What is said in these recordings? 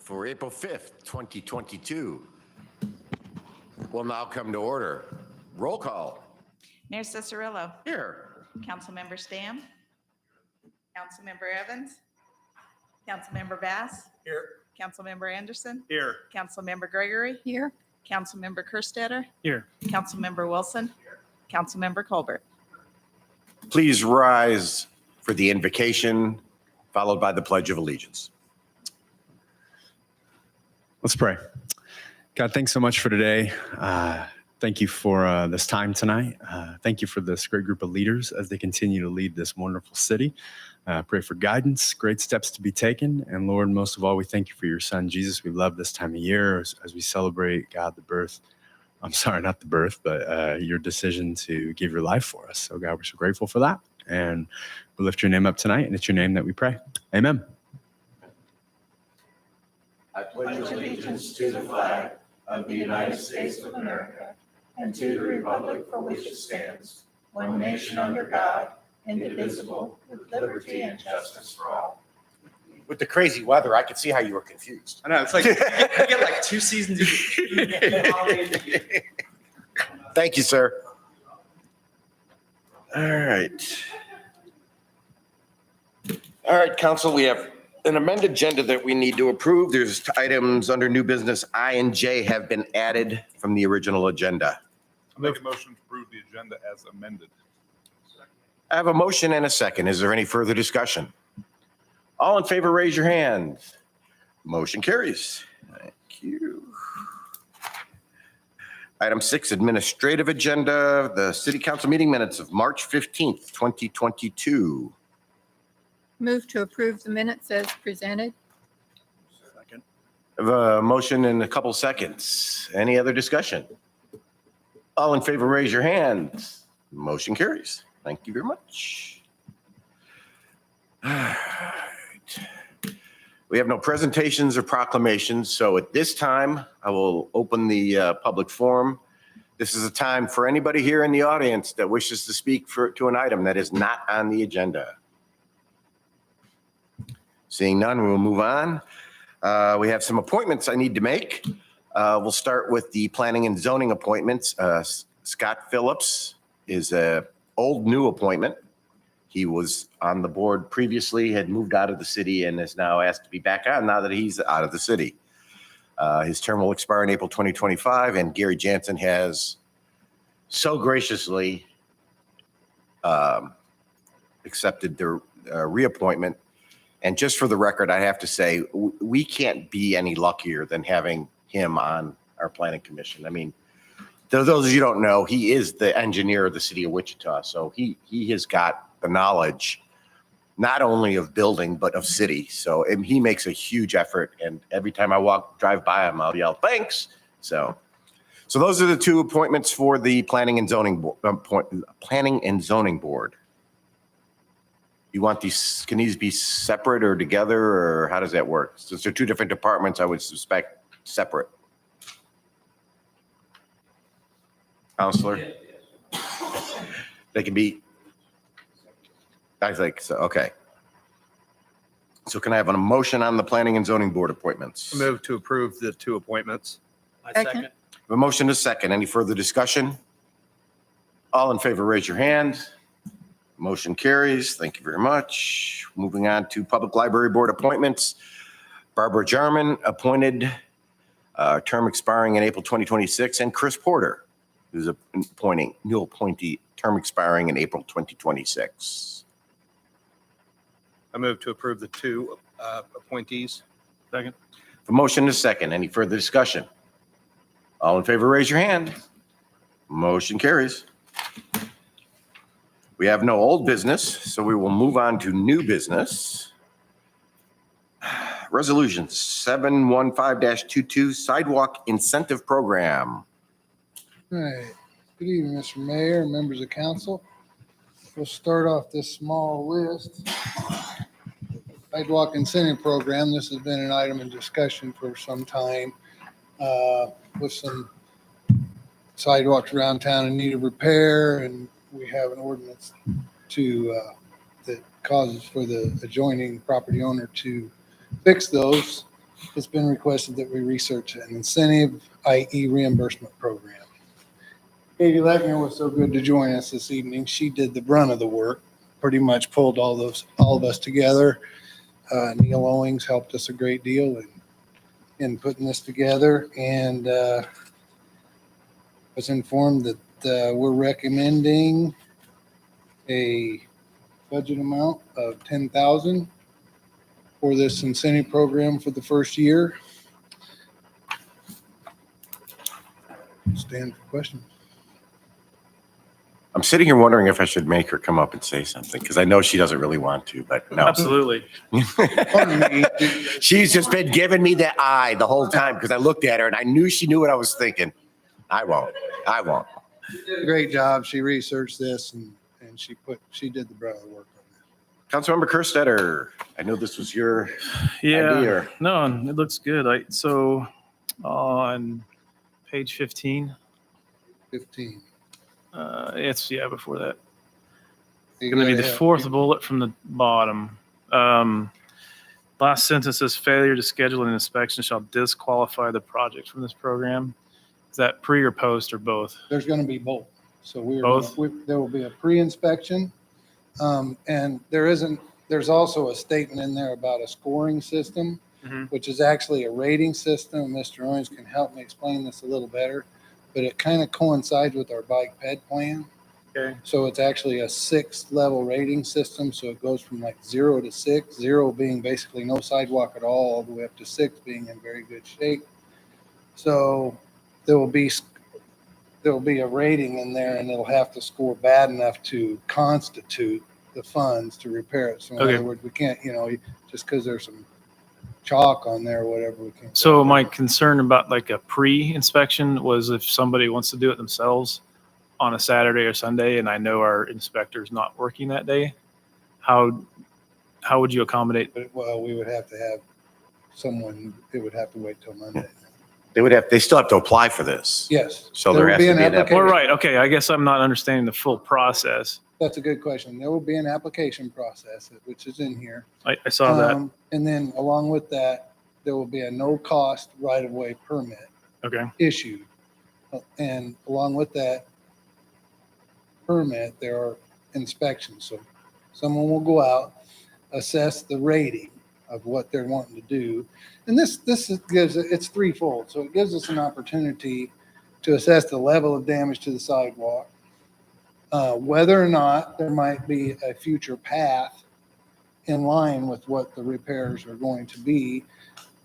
for April 5th, 2022 will now come to order. Roll call. Mayor Cicerillo. Here. Councilmember Stamm. Councilmember Evans. Councilmember Bass. Here. Councilmember Anderson. Here. Councilmember Gregory. Here. Councilmember Kerstetter. Here. Councilmember Wilson. Councilmember Colbert. Please rise for the invocation, followed by the Pledge of Allegiance. Let's pray. God, thanks so much for today. Thank you for this time tonight. Thank you for this great group of leaders as they continue to lead this wonderful city. Pray for guidance, great steps to be taken. And Lord, most of all, we thank you for your son, Jesus. We love this time of year as we celebrate, God, the birth. I'm sorry, not the birth, but your decision to give your life for us. So God, we're so grateful for that. And we lift your name up tonight, and it's your name that we pray. Amen. I pledge allegiance to the flag of the United States of America and to the republic for which it stands, one nation under God, indivisible, with liberty and justice for all. With the crazy weather, I could see how you were confused. I know, it's like you get like 2 seasons. Thank you, sir. All right. All right, council, we have an amended agenda that we need to approve. There's items under new business I and J have been added from the original agenda. I'll make a motion to approve the agenda as amended. I have a motion and a second. Is there any further discussion? All in favor, raise your hand. Motion carries. Thank you. Item 6, administrative agenda, the city council meeting minutes of March 15th, 2022. Move to approve the minutes as presented. Second. I have a motion in a couple seconds. Any other discussion? All in favor, raise your hand. Motion carries. Thank you very much. All right. We have no presentations or proclamations, so at this time, I will open the public forum. This is a time for anybody here in the audience that wishes to speak to an item that is not on the agenda. Seeing none, we will move on. We have some appointments I need to make. We'll start with the planning and zoning appointments. Scott Phillips is a old new appointment. He was on the board previously, had moved out of the city, and is now asked to be back on now that he's out of the city. His term will expire in April 2025, and Gary Jansen has so graciously accepted the reappointment. And just for the record, I have to say, we can't be any luckier than having him on our planning commission. I mean, those of you who don't know, he is the engineer of the city of Wichita. So he has got the knowledge, not only of building, but of city. So and he makes a huge effort. And every time I drive by him, I'll yell, thanks. So those are the 2 appointments for the planning and zoning board. You want these, can these be separate or together, or how does that work? Since they're 2 different departments, I would suspect separate. Counselor? They can be, I think so, okay. So can I have a motion on the planning and zoning board appointments? Move to approve the 2 appointments. Second. A motion is second. Any further discussion? All in favor, raise your hand. Motion carries. Thank you very much. Moving on to Public Library Board appointments. Barbara Jarman appointed, term expiring in April 2026, and Chris Porter, who's new appointee, term expiring in April 2026. I move to approve the 2 appointees. Second. A motion is second. Any further discussion? All in favor, raise your hand. Motion carries. We have no old business, so we will move on to new business. Resolution 715-22 Sidewalk Incentive Program. All right. Good evening, Mr. Mayor and members of council. We'll start off this small list. Sidewalk Incentive Program. This has been an item in discussion for some time with some sidewalks around town in need of repair, and we have an ordinance that causes for the adjoining property owner to fix those. it's been requested that we research an incentive, i.e. reimbursement program. Katie Leckner was so good to join us this evening. She did the brunt of the work, pretty much pulled all of us together. Neil Owings helped us a great deal in putting this together, and was informed that we're recommending a budget amount of $10,000 for this incentive program for the first year. Stand for questions. I'm sitting here wondering if I should make her come up and say something, because I know she doesn't really want to, but no. Absolutely. Pardon me. She's just been giving me the eye the whole time because I looked at her and I knew she knew what I was thinking. I won't. Did a great job. She researched this and she did the brunt of the work on this. Councilmember Kerstetter, I know this was your Yeah, idea. no, it looks good. So on page 15, 15. before that. You Going to be the gotta have- fourth bullet from the bottom. Last sentence says failure to schedule an inspection shall disqualify the project from this program. Is that pre or post or both? There's going to be both. So Both? there will be a pre-inspection. And there's also a statement in there about a scoring system, Mhm. which is actually a rating system. Mr. Owens can help me explain this a little better, but it kind of coincides with our bike ped plan. Okay. So it's actually a 6-level rating system. So it goes from like 0 to 6, 0 being basically no sidewalk at all the way up to 6 being in very good shape. So there will be a rating in there, and it'll have to score bad enough to constitute the funds to repair it. So in Okay. other words, we can't, just because there's some chalk on there or whatever, we can't. So my concern about like a pre-inspection was if somebody wants to do it themselves on a Saturday or Sunday, and I know our inspector's not working that day, how would you accommodate? Well, we would have to have someone, it would have to wait till Monday. They still have to apply for this. Yes. So there will has be to an be an application. Well, right. Okay. I guess I'm not understanding the full process. That's a good question. There will be an application process, which is in here. I saw that. And then along with that, there will be a no-cost right-of-way permit Okay. issued. And along with that permit, there are inspections. So someone will go out, assess the rating of what they're wanting to do. And it's threefold. So it gives us an opportunity to assess the level of damage to the sidewalk, whether or not there might be a future path in line with what the repairs are going to be,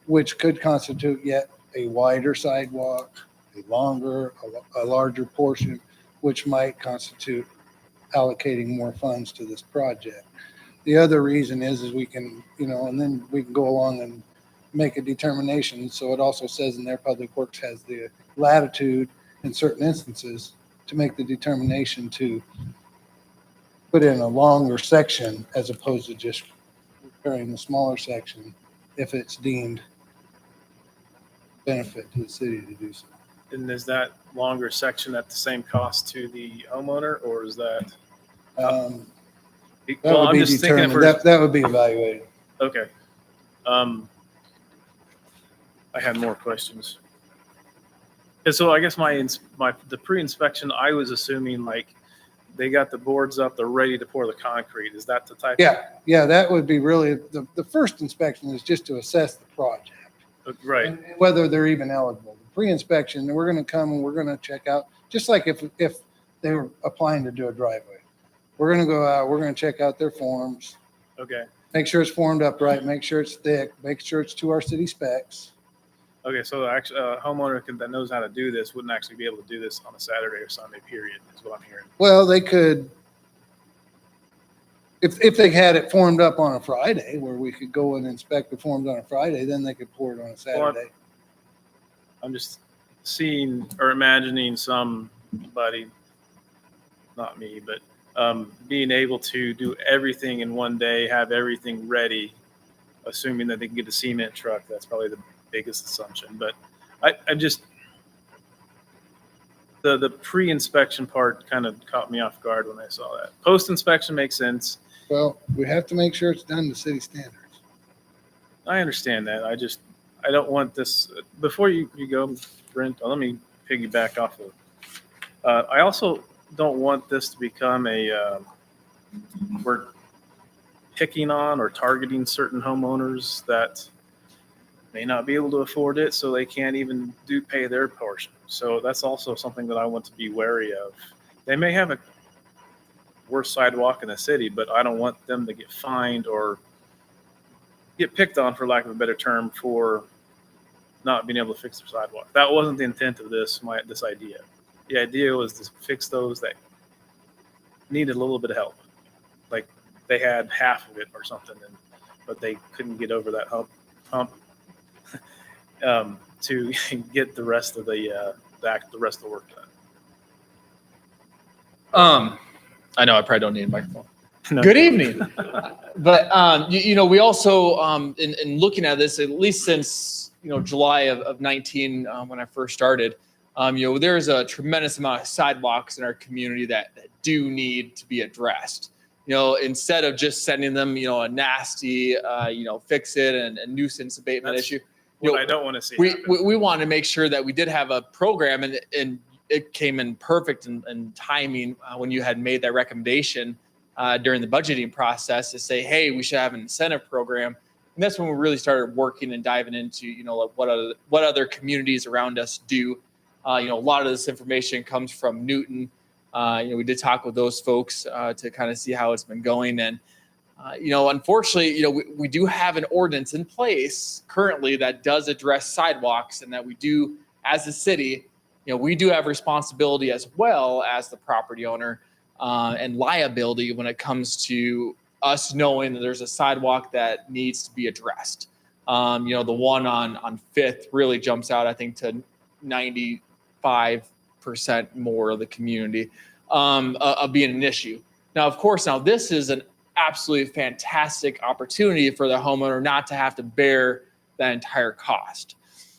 which could constitute yet a wider sidewalk, a larger portion, which might constitute allocating more funds to this project. The other reason is we can, and then we can go along and make a determination. So it also says in there, Public Works has the latitude in certain instances to make the determination to put in a longer section as opposed to just repairing the smaller section if it's deemed benefit to the city to do so. And is that longer section at the same cost to the homeowner, or is that? That Well, would I'm be just thinking if determined. we're That would be evaluated. okay. I had more questions. And so I guess the pre-inspection, I was assuming like they got the boards up, they're ready to pour the concrete. Is that the type? Yeah, that would be really, the first inspection is just to assess the project. Right. And whether they're even eligible. The pre-inspection, we're going to come and we're going to check out, just like if they were applying to do a driveway. We're going to go out, we're going to check out their forms, Okay. make sure it's formed up right, make sure it's thick, make sure it's to our city specs. Okay. So actually, a homeowner that knows how to do this wouldn't actually be able to do this on a Saturday or Sunday period, is what I'm hearing. Well, they could, if they had it formed up on a Friday, where we could go and inspect the forms on a Friday, then they could pour it on a Saturday. I'm just seeing or imagining somebody, not me, but being able to do everything in one day, have everything ready, assuming that they can get a cement truck. That's probably the biggest assumption. But I'm just, the pre-inspection part kind of caught me off guard when I saw that. Post-inspection makes sense. Well, we have to make sure it's done to city standards. I understand that. I don't want this, before you go, Brent, let me piggyback off of, I also don't want this to become we're picking on or targeting certain homeowners that may not be able to afford it, so they can't even pay their portion. So that's also something that I want to be wary of. They may have a worse sidewalk in the city, but I don't want them to get fined or get picked on, for lack of a better term, for not being able to fix their sidewalk. That wasn't the intent of this idea. The idea was to fix those that needed a little bit of help. Like they had half of it or something, but they couldn't get over that hump to get the rest of the rest of the work done. I know I probably don't need a microphone. No. Good evening. But we also in looking at this, at least since July of 19 when I first started, there's a tremendous amount of sidewalks in our community that do need to be addressed. Instead of just sending them a nasty fix it and nuisance abatement issue. What I don't want to see. We want to make sure that we did have a program, and it came in perfect and timing when you had made that recommendation during the budgeting process to say, hey, we should have an incentive program. And that's when we really started working and diving into, like what other communities around us do. A lot of this information comes from Newton. We did talk with those folks to kind of see how it's been going. And, unfortunately, we do have an ordinance in place currently that does address sidewalks, and that we do, as a city, we do have responsibility as well as the property owner and liability when it comes to us knowing that there's a sidewalk that needs to be addressed. The one on 5th really jumps out, I think, to 95% more of the community of being an issue. Now, of course, this is an absolutely fantastic opportunity for the homeowner not to have to bear that entire cost.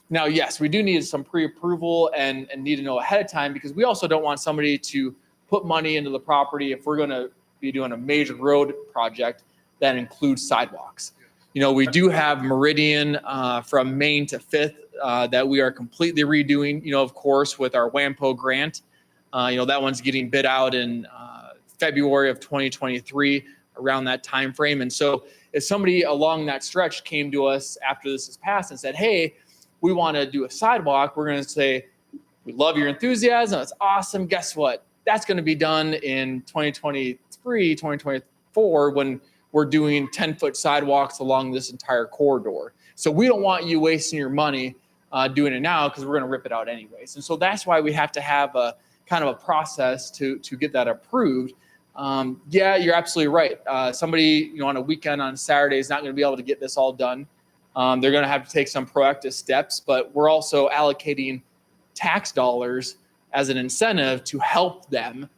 Now, yes, we do need some pre-approval and need to know ahead of time, because we also don't want somebody to put money into the property if we're going to be doing a major road project that includes sidewalks. We do have Meridian from Main to 5th that we are completely redoing, of course, with our WAMPO grant. That one's getting bid out in February of 2023, around that time frame. And so if somebody along that stretch came to us after this is passed and said, hey, we want to do a sidewalk, we're going to say, we love your enthusiasm. It's awesome. Guess what? That's going to be done in 2023, 2024, when we're doing 10-foot sidewalks along this entire corridor. So we don't want you wasting your money doing it now, because we're going to rip it out anyways. And so that's why we have to have a kind of a process to get that approved. Yeah, you're absolutely right. Somebody, on a weekend, on Saturday, is not going to be able to get this all done. They're going to have to take some proactive steps, but we're also allocating tax dollars as an incentive to help them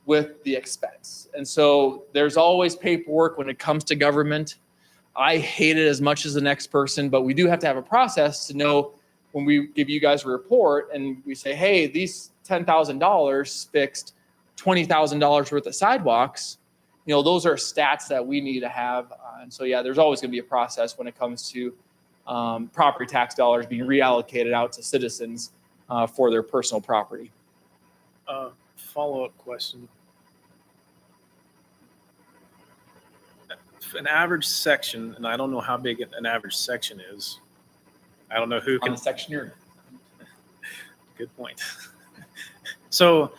with the expense. And so there's always paperwork when it comes to government. I hate it as much as the next person, but we do have to have a process to know when we give you guys a report and we say, hey, these $10,000 fixed $20,000 worth of sidewalks, those are stats that we need to have. And so, yeah, there's always going to be a process when it comes to property tax dollars being reallocated out to citizens for their personal property. Follow-up question. An average section, and I don't know how big an average section is. I don't know who On can. the section Good point. So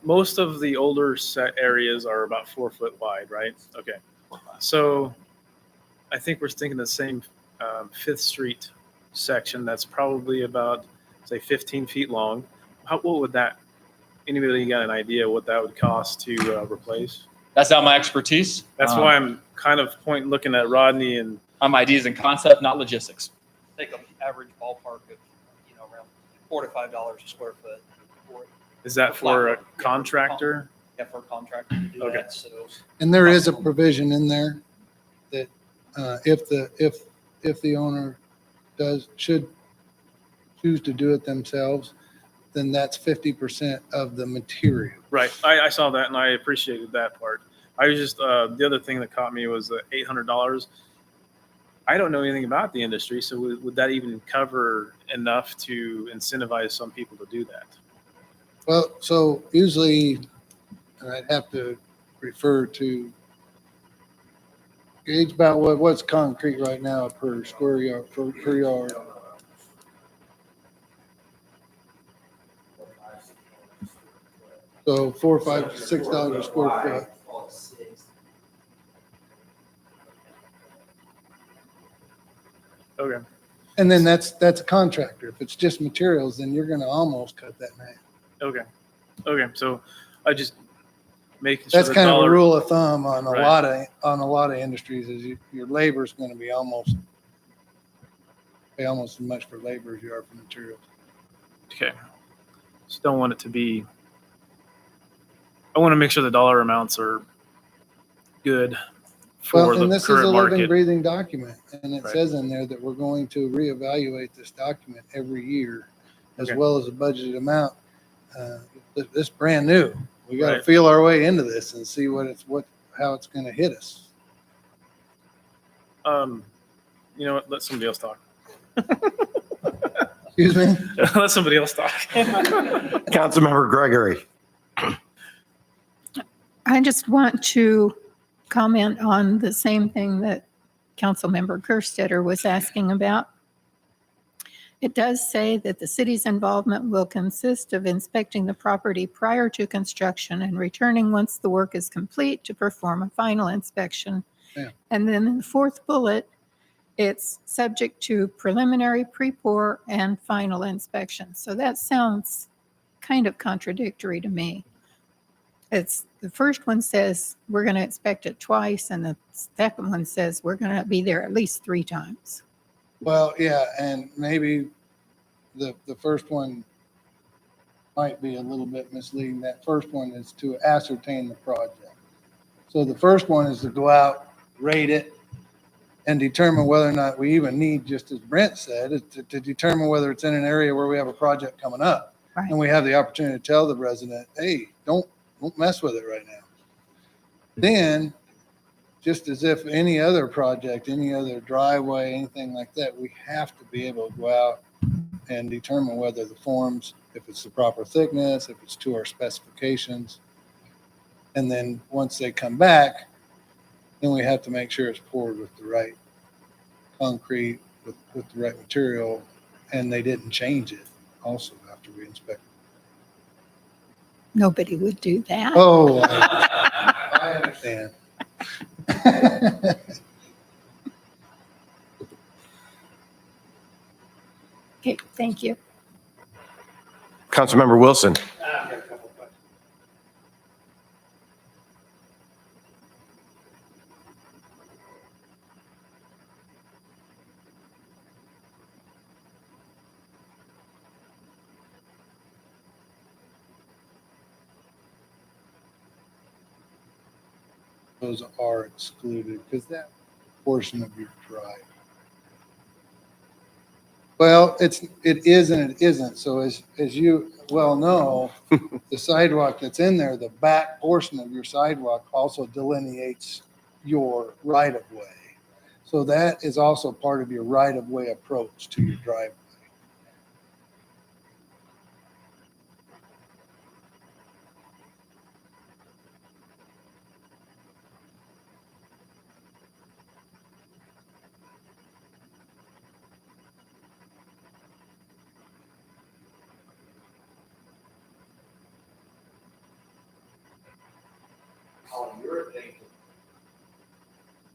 most of the older set areas are about 4 foot wide, right? Okay. So I think we're thinking the same 5th Street section that's probably about, say, 15 feet long. What would that, anybody got an idea what that would cost to replace? That's not my expertise. That's why I'm kind of looking at Rodney and. I'm ideas and concept, not logistics. Take an average ballpark of, around $4 to $5 a square foot. Is that for a contractor? Yeah, for a contractor to do Okay. that. So And there is a provision in there that if the owner should choose to do it themselves, then that's 50% of the material. Right. I saw that and I appreciated that part. I was just, the other thing that caught me was the $800. I don't know anything about the industry, so would that even cover enough to incentivize some people to do that? Well, so usually, and I'd have to refer to gauge about what's concrete right now per square yard, per yard. So $4, $5, $6 a square foot. Okay. And then that's a contractor. If it's just materials, then you're gonna almost cut that in half. Okay. Okay. So I just making sure That's the kind of a dollar. rule of thumb on a Right. lot of industries is your labor is gonna be pay almost as much for labor as you are for materials. Okay. Just don't want it to be. I want to make sure the dollar amounts are good for Well, and the this is current a living, market. breathing document, and it Right. says in there that we're going to reevaluate this document every year, as Okay. well as a budgeted amount. This brand new. We got to Right. feel our way into this and see how it's going to hit us. You know what? Let somebody else talk. Excuse me. Let somebody else talk. Councilmember Gregory. I just want to comment on the same thing that Councilmember Kerstetter was asking about. It does say that the city's involvement will consist of inspecting the property prior to construction and returning once the work is complete to perform a final inspection. Yeah. And then in the fourth bullet, it's subject to preliminary, pre-pour, and final inspection. So that sounds kind of contradictory to me. The first one says we're going to inspect it twice, and the second one says we're going to be there at least 3 times. Well, yeah, and maybe the first one might be a little bit misleading. That first one is to ascertain the project. So the first one is to go out, rate it, and determine whether or not we even need, just as Brent said, is to determine whether it's in an area where we have a project coming up. Right. And we have the opportunity to tell the resident, hey, don't mess with it right now. Then, just as if any other project, any other driveway, anything like that, we have to be able to go out and determine whether the forms, if it's the proper thickness, if it's to our specifications. And then once they come back, then we have to make sure it's poured with the right concrete, with the right material, and they didn't change it also after we inspect. Nobody would do that. Oh, I understand. Okay, thank you. Councilmember Wilson. I've got a couple questions. Those are excluded because that portion of your drive. Well, it is and it isn't. So as you well know, the sidewalk that's in there, the back portion of your sidewalk also delineates your right of way. So that is also part of your right of way approach to your driveway.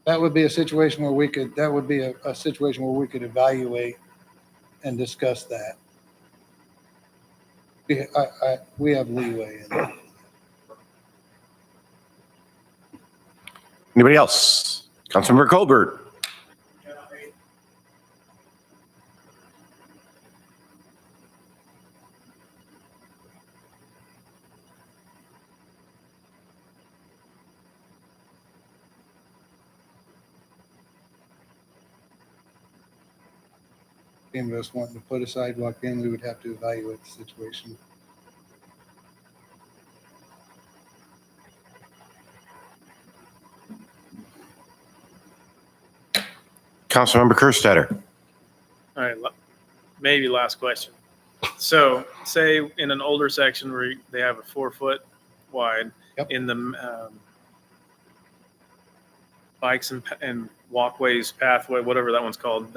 That would be a situation where we could evaluate and discuss that. We have leeway in that. Anybody else? Councilmember Colbert. Any of us wanting to put a sidewalk in, we would have to evaluate the situation. Councilmember Kerstetter. All right, maybe last question. So say in an older section where they have a 4 foot wide Yep. in the bikes and walkways, pathway, whatever that one's called.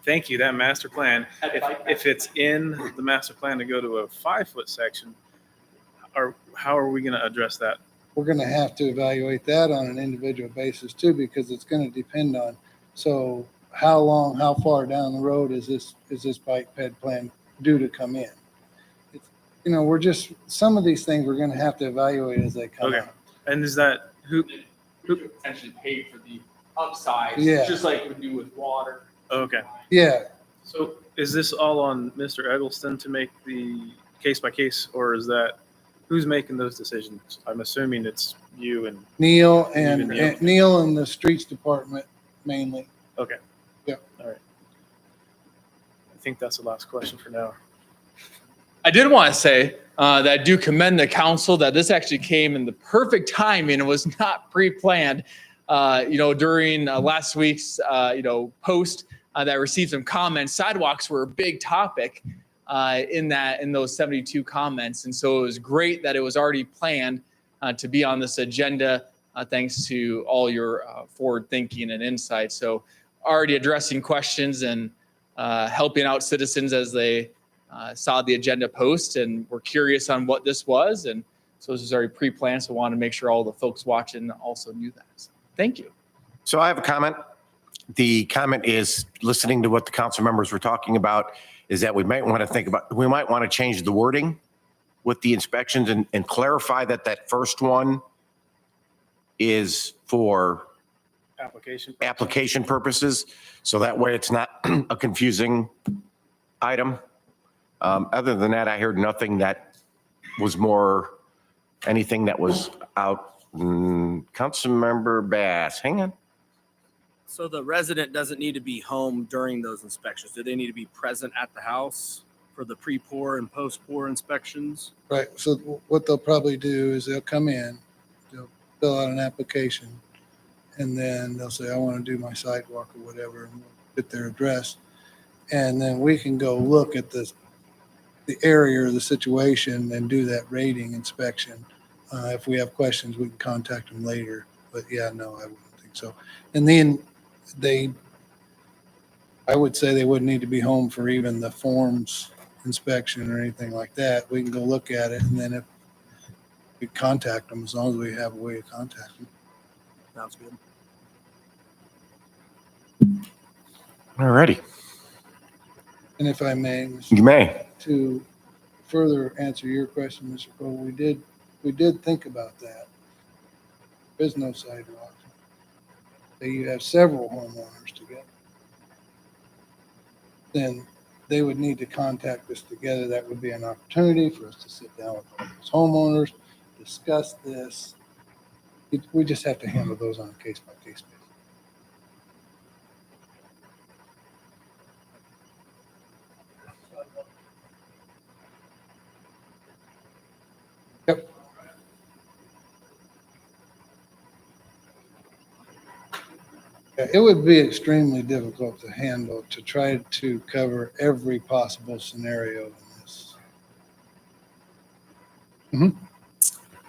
Thank you, that master plan. If it's in the master plan to go to a 5 foot section, how are we going to address that? We're going to have to evaluate that on an individual basis too, because it's going to depend on, so how far down the road is this bike ped plan due to come in? It's, we're just, some of these things we're going to have to evaluate as they come Okay. up. And is that who? Potentially pay for the upsides, Yeah. just like we do with water. Okay. Yeah, So is this all on Mr. Eggleston to make the case by case, or is that who's making those decisions? I'm assuming it's you and Neil and Even Neil. Neil and the streets department mainly. okay. Yeah. All right. I think that's the last question for now. I did want to say that I do commend the council that this actually came in the perfect timing and was not pre-planned. During last week's post that received some comments, sidewalks were a big topic in those 72 comments, and so it was great that it was already planned to be on this agenda. Thanks to all your forward thinking and insight. So already addressing questions and helping out citizens as they saw the agenda post and were curious on what this was. And so this was already pre-planned. So I wanted to make sure all the folks watching also knew that. So thank you. So I have a comment. The comment is, listening to what the council members were talking about, is that we might want to change the wording with the inspections and clarify that first one is for application purposes. So that way it's not a confusing item. Other than that, I heard nothing that was anything that was out. Councilmember Bass, hang on. So the resident doesn't need to be home during those inspections. Do they need to be present at the house for the pre-pour and post-pour inspections? Right. So what they'll probably do is they'll come in, they'll fill out an application, and then they'll say, I want to do my sidewalk or whatever, and we'll get their address. And then we can go look at the area or the situation and do that rating inspection. If we have questions, we can contact them later. But yeah, no, I wouldn't think so. And then I would say they wouldn't need to be home for even the forms inspection or anything like that. We can go look at it, and then if we contact them, as long as we have a way to contact them. Sounds good. All righty. And if I may, Mr. You may. to further answer your question, Mr. Cole, we did think about that. There is no sidewalk. So you have several homeowners together. Then they would need to contact us together. That would be an opportunity for us to sit down with all those homeowners, discuss this. We just have to handle those on a case-by-case basis. Yep. It would be extremely difficult to handle, to try to cover every possible scenario in this.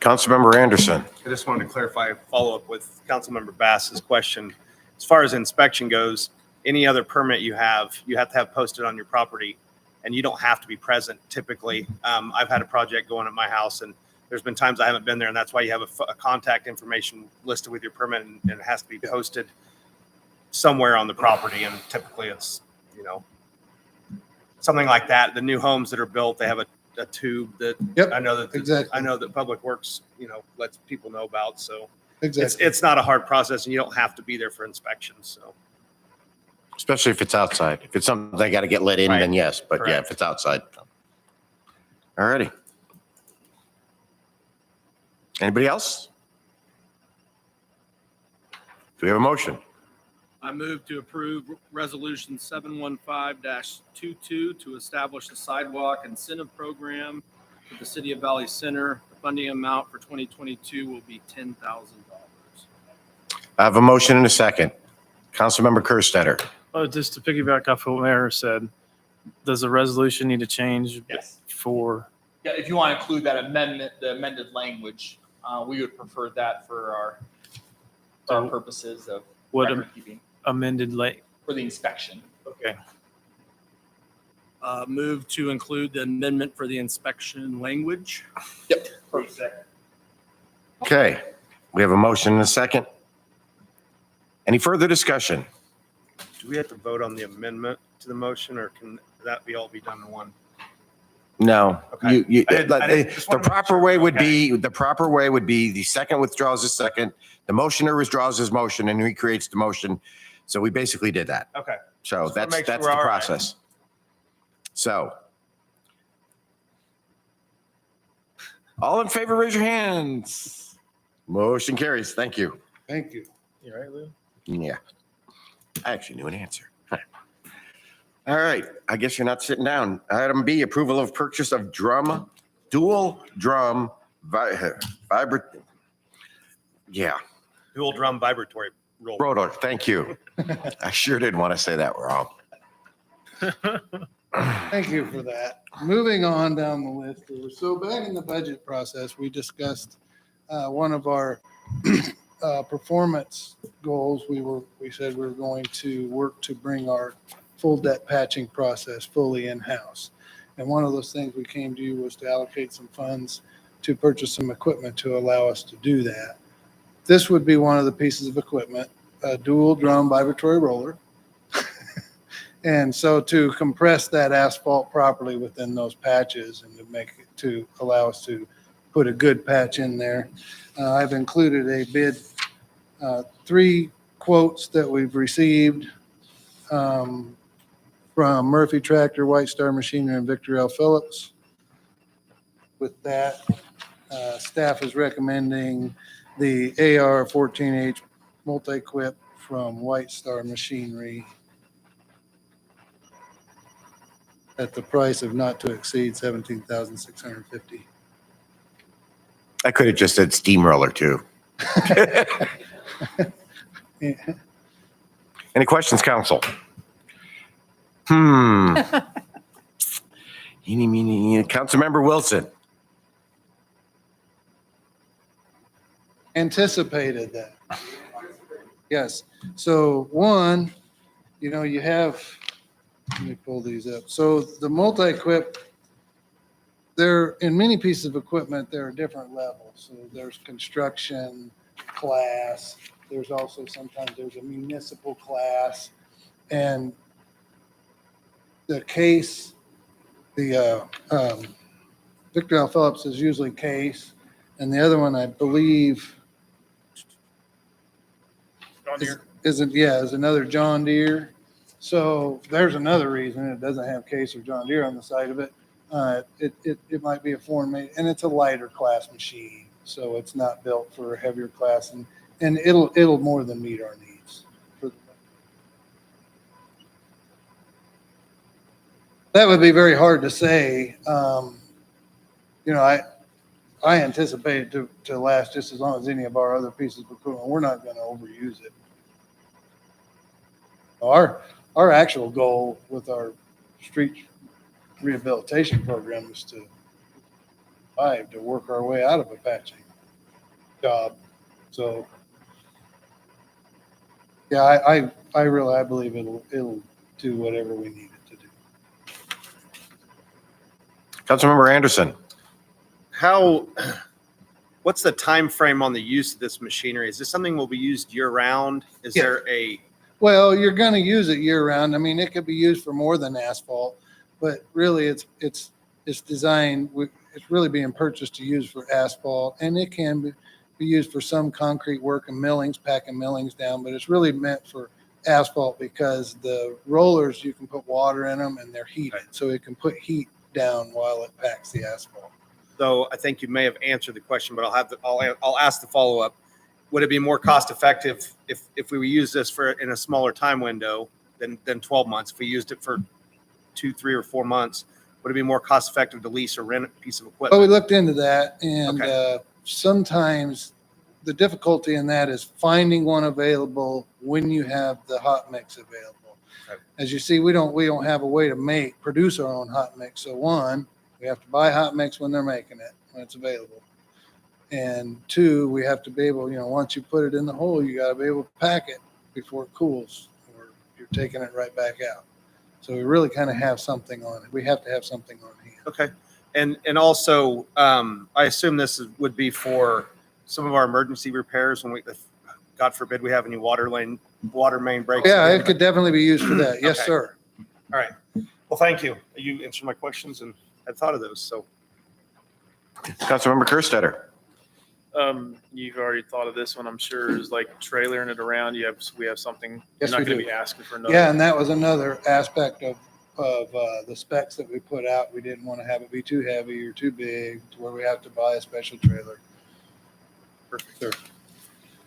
Councilmember Anderson. I just wanted to clarify, follow up with Councilmember Bass's question. As far as inspection goes, any other permit you have to have posted on your property, and you don't have to be present typically. I've had a project going at my house, and there's been times I haven't been there, and that's why you have a contact information listed with your permit, and it has to be posted somewhere on the property. And typically it's, something like that. The new homes that are built, they have a tube that Yep, I know that exactly. I know that Public Works, lets people know about. So Exactly. it's not a hard process, and you don't have to be there for inspections. So Especially if it's outside. If it's something they got to get let in, then Right. yes. But yeah, Correct. if it's outside. All righty. Anybody else? Do we have a motion? I move to approve Resolution 715-22 to establish a sidewalk incentive program for the City of Valley Center. The funding amount for 2022 will be $10,000. I have a motion and a second. Councilmember Kerstetter. Just to piggyback off what Mayor said, does the resolution need to change Yes. for, Yeah, if you want to include that amendment, the amended language, we would prefer that for our So purposes of what record keeping amended late? for the inspection. Okay. Move to include the amendment for the inspection language. Yep. Perfect. Okay, we have a motion and a second. Any further discussion? Do we have to vote on the amendment to the motion, or can that be all be done in one? No, Okay. you, I didn't- just the wanna make proper sure. way would Okay. be, the proper way would be the second withdraws his second, the motioner withdraws his motion and recreates the motion. So we basically did that. Okay. So Just wanna that's make sure the we're all right. process. So. All in favor, raise your hands. Motion carries. Thank you. Thank you. You all right, Lou? Yeah. I actually knew an answer. All right, I guess you're not sitting down. Item B, approval of purchase of dual drum vibrate. Yeah, Dual drum vibratory roll. rotor, thank you. I sure didn't want to say that wrong. Thank you for that. Moving on down the list here. So back in the budget process, we discussed one of our performance goals. We said we were going to work to bring our full debt patching process fully in-house. And one of those things we came to you was to allocate some funds to purchase some equipment to allow us to do that. This would be one of the pieces of equipment, a dual drum vibratory roller. And so to compress that asphalt properly within those patches and to make it, to allow us to put a good patch in there. I've included a bid, 3 quotes that we've received from Murphy Tractor, White Star Machinery, and Victor L. Phillips. With that, staff is recommending the AR 14H multi-quip from White Star Machinery at the price of not to exceed $17,650. I could have just said steamroller too. Yeah. Any questions, council? Eeny, meeny, Councilmember Wilson. Anticipated that. Yes. So one, you have, let me pull these up. So the multi-equip, there, in many pieces of equipment, there are different levels. So there's construction class. There's also sometimes there's a municipal class. And the case, the Victor L. Phillips is usually case. And the other one, I believe, is another John Deere. So there's another reason it doesn't have case or John Deere on the side of it. It might be a foreign made, and it's a lighter class machine, so it's not built for a heavier class, and it'll more than meet our needs. That would be very hard to say. I anticipate it to last just as long as any of our other pieces of equipment. We're not going to overuse it. Our actual goal with our street rehabilitation program is to work our way out of a patching job. So, yeah, I believe it'll do whatever we need it to do. Councilmember Anderson. What's the time frame on the use of this machinery? Is this something will be used year round? Is Yeah. there a, Well, you're going to use it year round. I mean, it could be used for more than asphalt, but really it's designed, it's really being purchased to use for asphalt, and it can be used for some concrete work and millings, packing millings down, but it's really meant for asphalt because the rollers, you can put water in them and they're heated. So it can put heat down while it packs the asphalt. though I think you may have answered the question, but I'll ask the follow-up. Would it be more cost effective if we use this in a smaller time window than 12 months? If we used it for 2, 3, or 4 months, would it be more cost effective to lease or rent a piece of Well, we equipment? looked into that, and sometimes the difficulty in that is finding one available when you have the hot mix available. Okay. As you see, we don't have a way to produce our own hot mix. So one, we have to buy hot mix when they're making it, when it's available. And two, we have to be able, once you put it in the hole, you gotta be able to pack it before it cools, or you're taking it right back out. So we really kind of have something on it. We have to have something on hand. Okay. And also, I assume would be for some of our emergency repairs when if, God forbid, we have any water main breaks. Yeah, it could definitely be used for that. Yes, Okay. sir. All right. Well, thank you. You answered my questions and had thought of those. So Councilmember Kerstetter. You've already thought of this one, I'm sure, is like trailering it around. We have something, you're Yes, not we going do. to be asking for another. Yeah, and that was another aspect of the specs that we put out. We didn't want to have it be too heavy or too big to where we have to buy a special trailer. Perfect. Sure.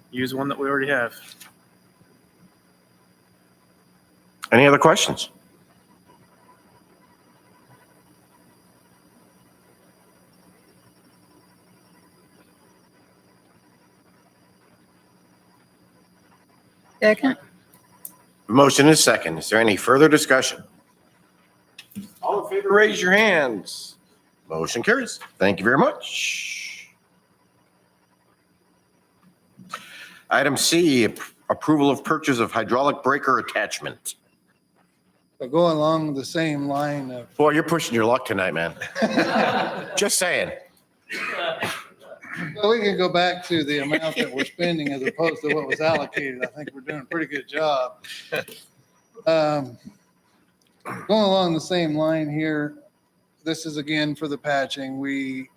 Use one that we already have. Any other questions? Second. Motion is second. Is there any further discussion? All in favor, raise your hands. Motion carries. Thank you very much. Item C, approval of purchase of hydraulic breaker attachment. But going along the same line of, Boy, you're pushing your luck tonight, man. Just saying. well, we can go back to the amount that we're spending as opposed to what was allocated. I think we're doing a pretty good job. Going along the same line here, this is again for the patching. We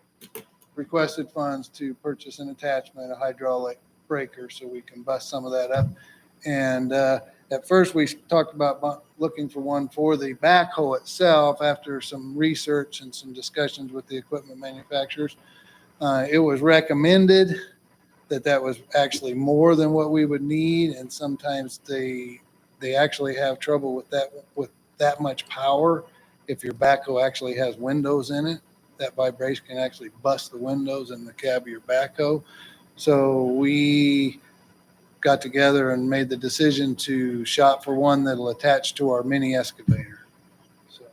requested funds to purchase an attachment, a hydraulic breaker, so we can bust some of that up. And at first, we talked about looking for one for the backhoe itself. After some research and some discussions with the equipment manufacturers, it was recommended that was actually more than what we would need, and sometimes they actually have trouble with that much power. If your backhoe actually has windows in it, that vibration can actually bust the windows in the cab of your backhoe. So we got together and made the decision to shop for one that'll attach to our mini excavator. So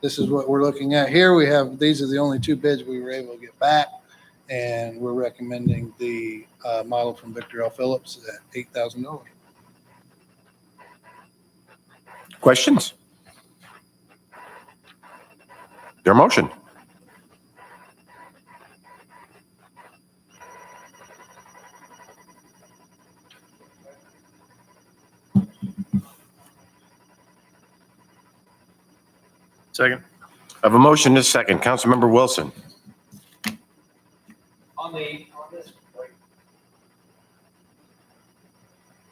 this is what we're looking at here. These are the only two bids we were able to get back, and we're recommending the model from Victor L. Phillips at $8,000. Questions? Their motion. Second. I have a motion is second. Councilmember Wilson. On this, like,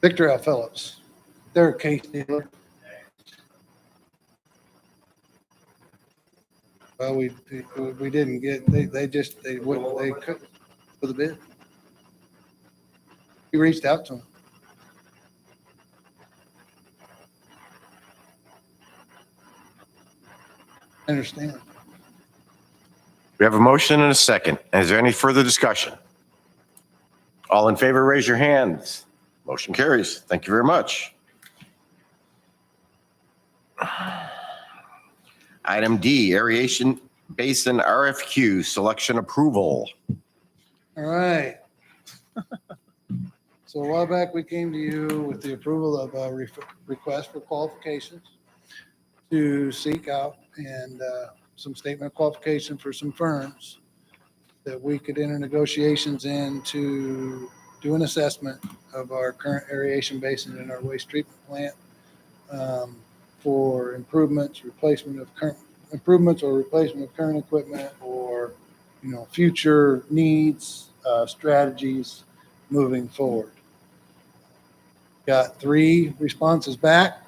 Victor L. Phillips, they're a case dealer. Well, we didn't get, they couldn't for the bid. He reached out to him. I understand. We have a motion and a second. Is there any further discussion? All in favor, raise your hands. Motion carries. Thank you very much. Item D, aeration basin RFQ selection approval. All right. So a while back, we came to you with the approval of a request for qualifications to seek out and some statement of qualification for some firms that we could enter negotiations in to do an assessment of our current aeration basin in our waste treatment plant for improvements, replacement of current equipment, or future needs, strategies moving forward. Got 3 responses back.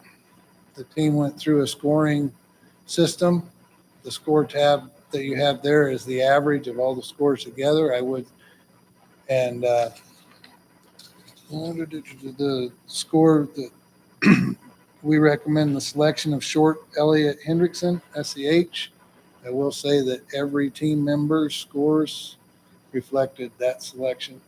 The team went through a scoring system. The score tab that you have there is the average of all the scores together. The score that we recommend the selection of Short Elliott Hendrickson, SEH. I will say that every team member's scores reflected that selection.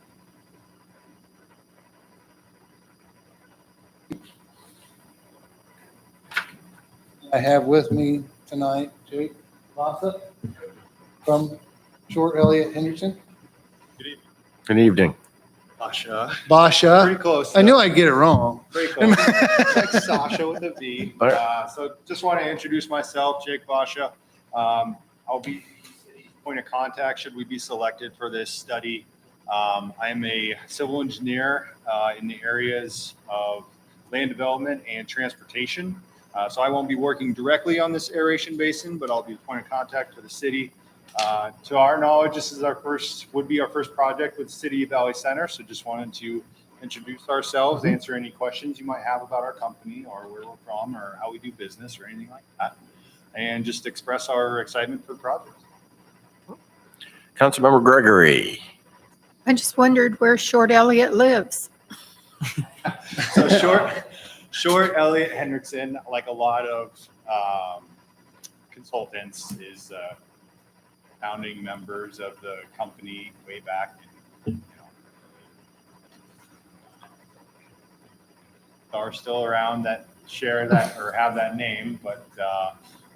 I have with me tonight Jake Lassa from Short Elliott Henderson. Good evening. Sasha. Basha. Pretty close. I knew I'd get it wrong. Very close. Like Sasha with a V. All right. So just want to introduce myself, Jake Basha. I'll be the point of contact should we be selected for this study. I am a civil engineer in the areas of land development and transportation. So I won't be working directly on this aeration basin, but I'll be the point of contact for the city. To our knowledge, this is would be our first project with City Valley Center. So just wanted to introduce ourselves, answer any questions you might have about our company or where we're from or how we do business or anything like that. And just express our excitement for the project. Councilmember Gregory. I just wondered where Short Elliott lives. So Short Elliott Hendrickson, like a lot of consultants, is founding members of the company way back. Are still around that share that or have that name, but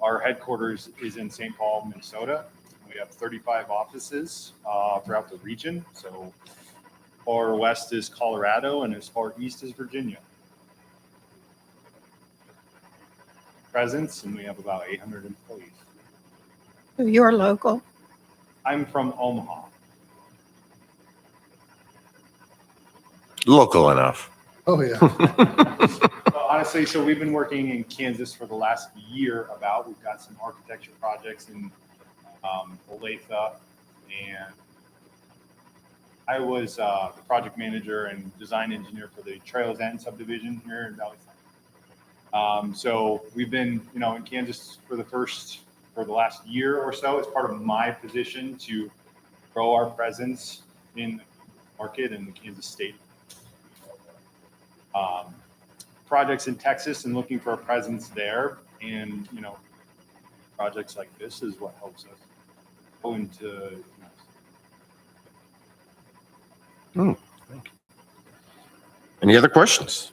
our headquarters is in St. Paul, Minnesota. We have 35 offices throughout the region. So far west is Colorado and as far east is Virginia. Presence, and we have about 800 employees. So you're local. I'm from Omaha. Local enough. Oh, yeah. Well, honestly, so we've been working in Kansas for the last year about. We've got some architecture projects in Olathe, and I was the project manager and design engineer for the Trails End subdivision here in Valley Center. So we've been, in Kansas for the last year or so. It's part of my position to grow our presence in the market in the Kansas state. Projects in Texas and looking for a presence there, and projects like this is what helps us go into. Thank you. Any other questions?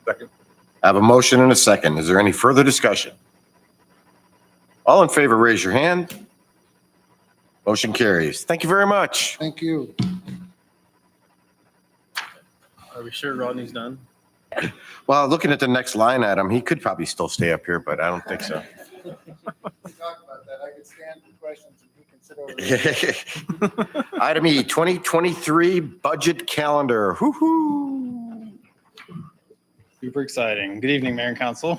Second. I have a motion and a second. Is there any further discussion? All in favor, raise your hand. Motion carries. Thank you very much. Thank you. Are we sure Rodney's done? Well, looking at the next line item, he could probably still stay up here, but I don't think so. We talked about that. I could stand for questions and he can sit over there. Item E, 2023 budget calendar. Woo-hoo. Super exciting. Good evening, Mayor and Council.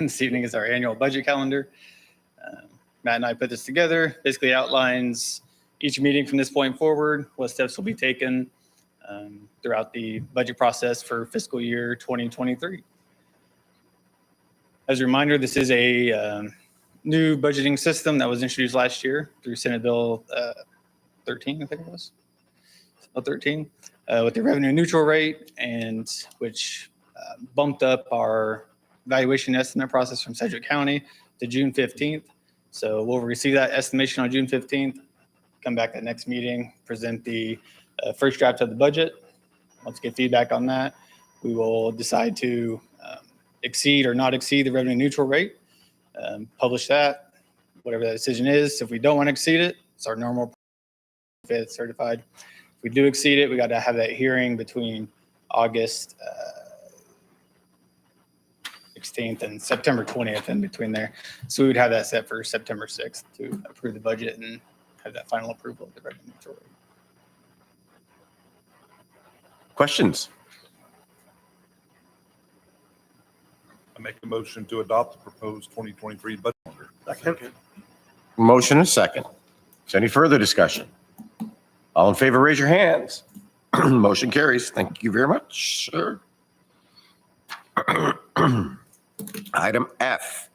This evening is our annual budget calendar. Matt and I put this together. Basically outlines each meeting from this point forward, what steps will be taken throughout the budget process for fiscal year 2023. As a reminder, this is a new budgeting system that was introduced last year through Senate Bill 13, I think it was. Bill 13. With the revenue neutral rate, and which bumped up our valuation estimate process from Sedgwick County to June 15th. So we'll receive that estimation on June 15th, come back at next meeting, present the first draft of the budget. Once we get feedback on that, we will decide to exceed or not exceed the revenue neutral rate, publish that, whatever that decision is. If we don't want to exceed it, it's our normal if it's certified. If we do exceed it, we got to have that hearing between August 16th and September 20th in between there. So we would have that set for September 6th to approve the budget and have that final approval of the revenue neutral rate. Questions? I make a motion to adopt the proposed 2023 budget. Second. Motion and second. Is there any further discussion? All in favor, raise your hands. Motion carries. Thank you very much, sir. Item F,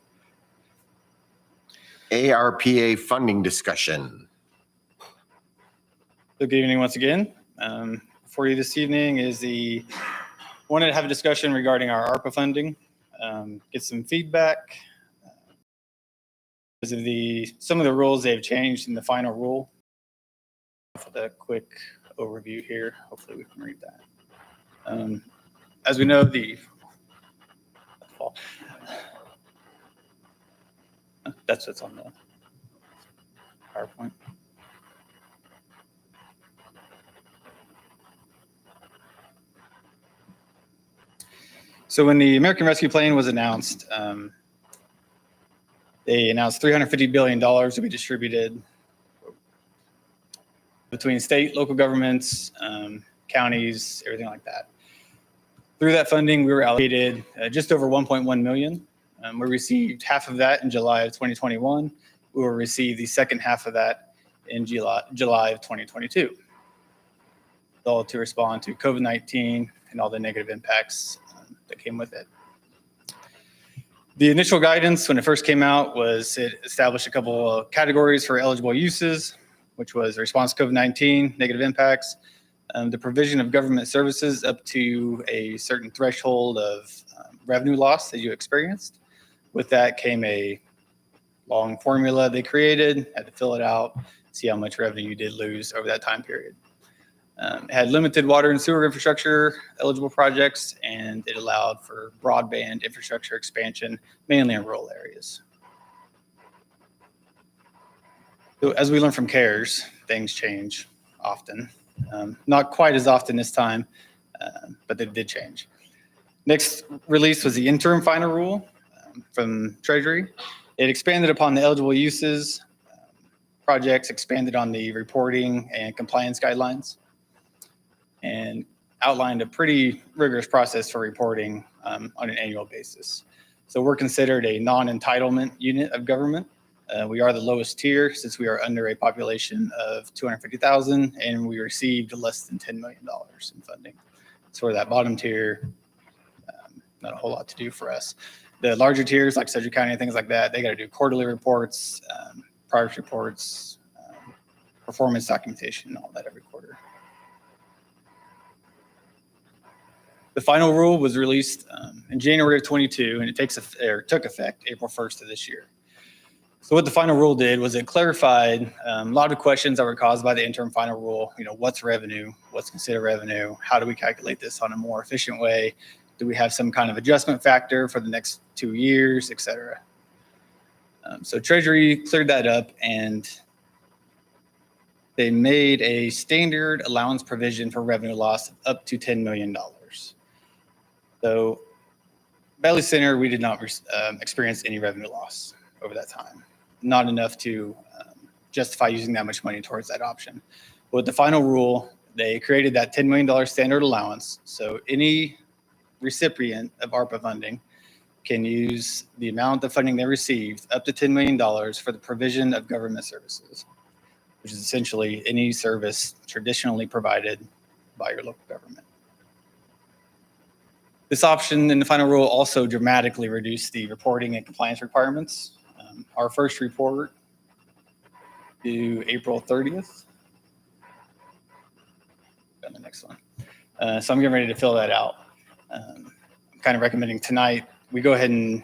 ARPA funding discussion. So good evening once again. For you this evening is wanted to have a discussion regarding our ARPA funding, get some feedback Because of some of the rules they've changed in the final rule. For the quick overview here, hopefully we can read that. As we know, that's what's on the PowerPoint. So when the American Rescue Plan was announced, they announced $350 billion to be distributed between state, local governments, counties, everything like that. Through that funding, we were allocated just over 1.1 million. We received half of that in July of 2021. We will receive the second half of that in July of 2022. All to respond to COVID-19 and all the negative impacts that came with it. The initial guidance when it first came out was it established a couple of categories for eligible uses, which was response to COVID-19, negative impacts, the provision of government services up to a certain threshold of revenue loss that you experienced. With that came a long formula they created, had to fill it out, see how much revenue you did lose over that time period. It had limited water and sewer infrastructure eligible projects, and it allowed for broadband infrastructure expansion, mainly in rural areas. So as we learn from CARES, things change often. Not quite as often this time, but they did change. Next release was the interim final rule from Treasury. It expanded upon the eligible uses, projects expanded on the reporting and compliance guidelines, and outlined a pretty rigorous process for reporting on an annual basis. So we're considered a non-entitlement unit of government. We are the lowest tier since we are under a population of 250,000 and we received less than $10 million in funding. So we're that bottom tier, not a whole lot to do for us. The larger tiers like Sedgwick County and things like that, they got to do quarterly reports, progress reports, performance documentation, all that every quarter. The final rule was released in January of 22, and it took effect April 1st of this year. So what the final rule did was it clarified a lot of questions that were caused by the interim final rule. You know, what's revenue? What's considered revenue? How do we calculate this on a more efficient way? Do we have some kind of adjustment factor for the next 2 years, et cetera? So Treasury cleared that up, and they made a standard allowance provision for revenue loss of up to $10 million. So Valley Center, we did not experience any revenue loss over that time. Not enough to justify using that much money towards that option. But with the final rule, they created that $10 million standard allowance. So any recipient of ARPA funding can use the amount of funding they received up to $10 million for the provision of government services, which is essentially any service traditionally provided by your local government. This option in the final rule also dramatically reduced the reporting and compliance requirements. Our first report due April 30th. On the next one. So I'm getting ready to fill that out. I'm kind of recommending tonight we go ahead and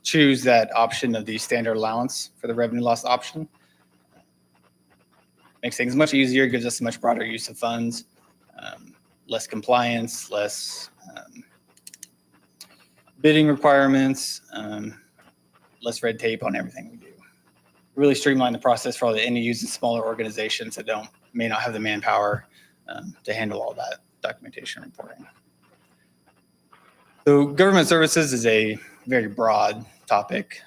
choose that option of the standard allowance for the revenue loss option. Makes things much easier, gives us a much broader use of funds, less compliance, less bidding requirements, less red tape on everything we do. Really streamline the process for all the NEUs and smaller organizations that may not have the manpower to handle all that documentation reporting. So government services is a very broad topic.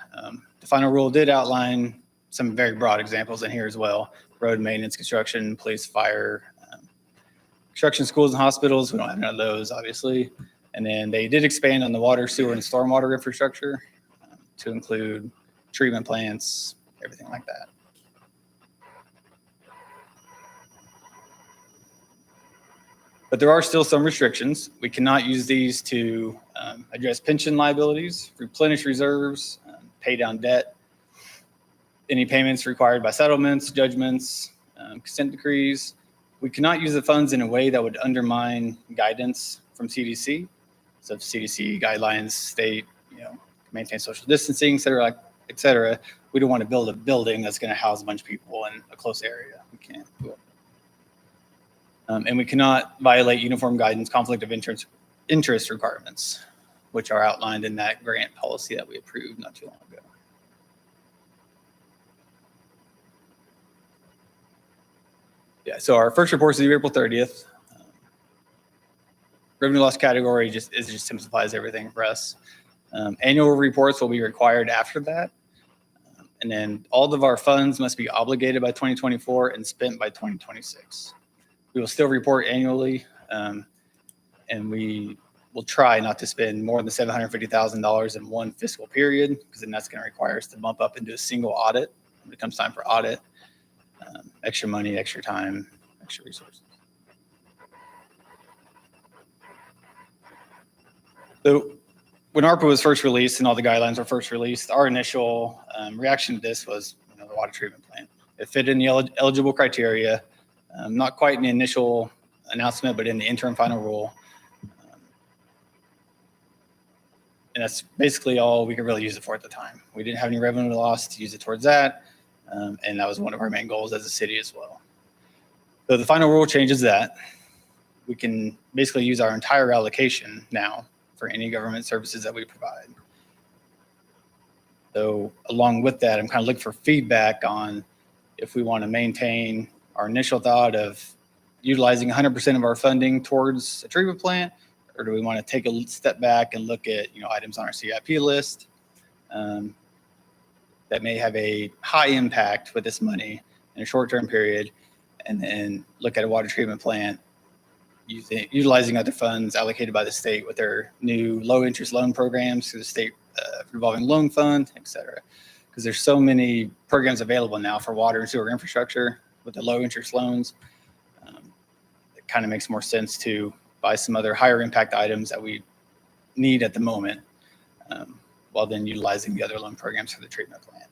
The final rule did outline some very broad examples in here as well. Road maintenance, construction, police, fire, construction, schools, and hospitals. We don't have none of those, obviously. And then they did expand on the water, sewer, and stormwater infrastructure to include treatment plants, everything like that. But there are still some restrictions. We cannot use these to address pension liabilities, replenish reserves, pay down debt, any payments required by settlements, judgments, consent decrees. We cannot use the funds in a way that would undermine guidance from CDC. So if CDC guidelines state, maintain social distancing, et cetera, we don't want to build a building that's going to house a bunch of people in a close area. We can't do it. And we cannot violate uniform guidance, conflict of interest requirements, which are outlined in that grant policy that we approved not too long ago. Yeah, so our first report is due April 30th. Revenue loss category just simplifies everything for us. Annual reports will be required after that. And then all of our funds must be obligated by 2024 and spent by 2026. We will still report annually, and we will try not to spend more than $750,000 in one fiscal period, because then that's going to require us to bump up into a single audit when it comes time for audit. Extra money, extra time, extra resources. So when ARPA was first released and all the guidelines were first released, our initial reaction to this was, the water treatment plant. It fit in the eligible criteria, not quite in the initial announcement, but in the interim final rule. And that's basically all we could really use it for at the time. We didn't have any revenue loss to use it towards that. And that was one of our main goals as a city as well. So the final rule changes that. We can basically use our entire allocation now for any government services that we provide. So along with that, I'm kind of looking for feedback on if we want to maintain our initial thought of utilizing 100% of our funding towards a treatment plant, or do we want to take a step back and look at items on our CIP list that may have a high impact with this money in a short-term period, and then look at a water treatment plant utilizing other funds allocated by the state with their new low-interest loan programs through the state revolving loan fund, et cetera. Because there's so many programs available now for water and sewer infrastructure with the low-interest loans. It kind of makes more sense to buy some other higher impact items that we need at the moment, while then utilizing the other loan programs for the treatment plant.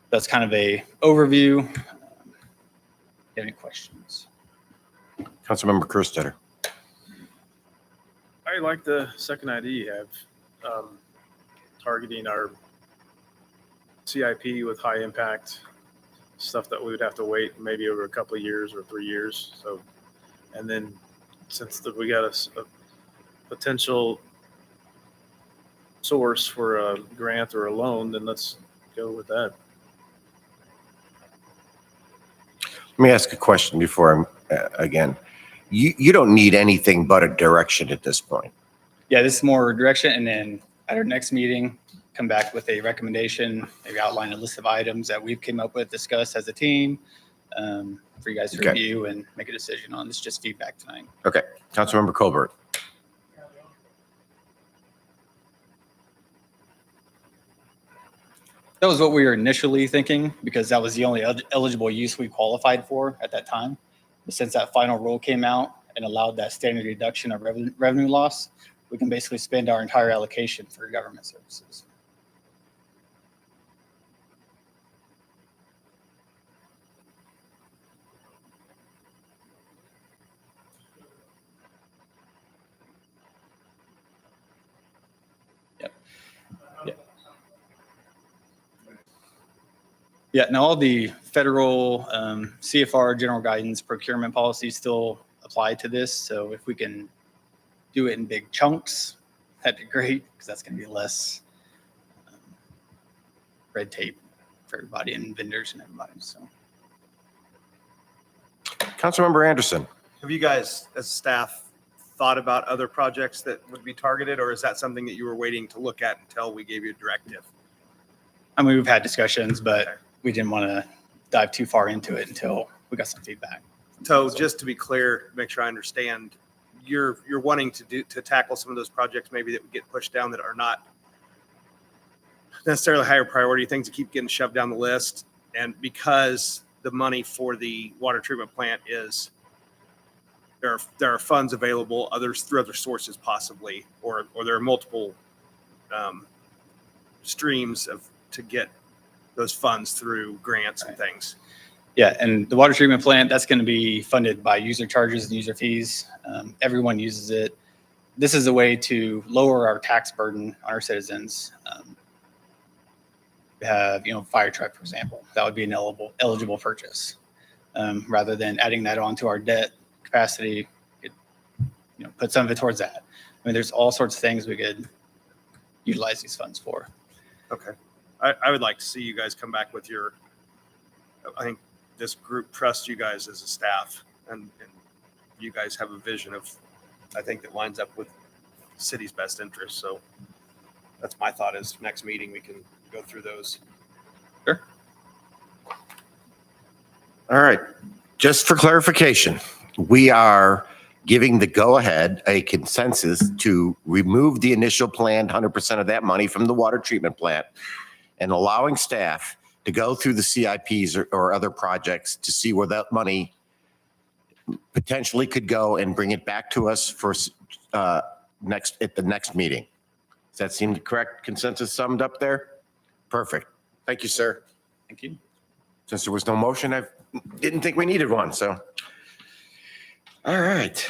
That's kind of a overview. Do you have any questions? Councilmember Kerstetter. I like the second idea you have, targeting our CIP with high impact stuff that we would have to wait maybe over a couple of years or 3 years. So, and then since we got a potential source for a grant or a loan, then let's go with that. Let me ask a question before I'm, again, you don't need anything but a direction at this point. Yeah, this is more direction, and then at our next meeting, come back with a recommendation, maybe outline a list of items that we've came up with, discussed as a team, for you guys to review and make a decision on. This is just feedback tonight. Okay, Councilmember Colbert. That was what we were initially thinking, because that was the only eligible use we qualified for at that time. But since that final rule came out and allowed that standard deduction of revenue loss, we can basically spend our entire allocation for government services. Yep. Yeah, now all the federal CFR general guidance procurement policies still apply to this. So if we can do it in big chunks, that'd be great, because that's going to be less red tape for everybody and vendors and everybody. So, Councilmember Anderson. Have you guys, as staff, thought about other projects that would be targeted, or is that something that you were waiting to look at until we gave you a directive? I mean, we've had discussions, but we didn't want to dive too far into it until we got some feedback. So just to be clear, make sure I understand, you're wanting to tackle some of those projects maybe that would get pushed down that are not necessarily higher priority, things that keep getting shoved down the list. And because the money for the water treatment plant is, there are funds available, others through other sources possibly, or there are multiple streams to get those funds through grants and things. Yeah, and the water treatment plant, that's going to be funded by user charges and user fees. Everyone uses it. This is a way to lower our tax burden on our citizens. We have, fire truck, for example, that would be an eligible purchase. Rather than adding that onto our debt capacity, put some of it towards that. I mean, there's all sorts of things we could utilize these funds for. Okay. I would like to see you guys come back with I think this group trusts you guys as a staff, and you guys have a vision I think that lines up with the city's best interest. So that's my thought, is next meeting we can go through those. Sure. All right. Just for clarification, we are giving the go-ahead, a consensus to remove the initial planned 100% of that money from the water treatment plant and allowing staff to go through the CIPs or other projects to see where that money potentially could go and bring it back to us for at the next meeting. Does that seem the correct consensus summed up there? Perfect. Thank you, sir. Thank you. Since there was no motion, I didn't think we needed one, so. All right.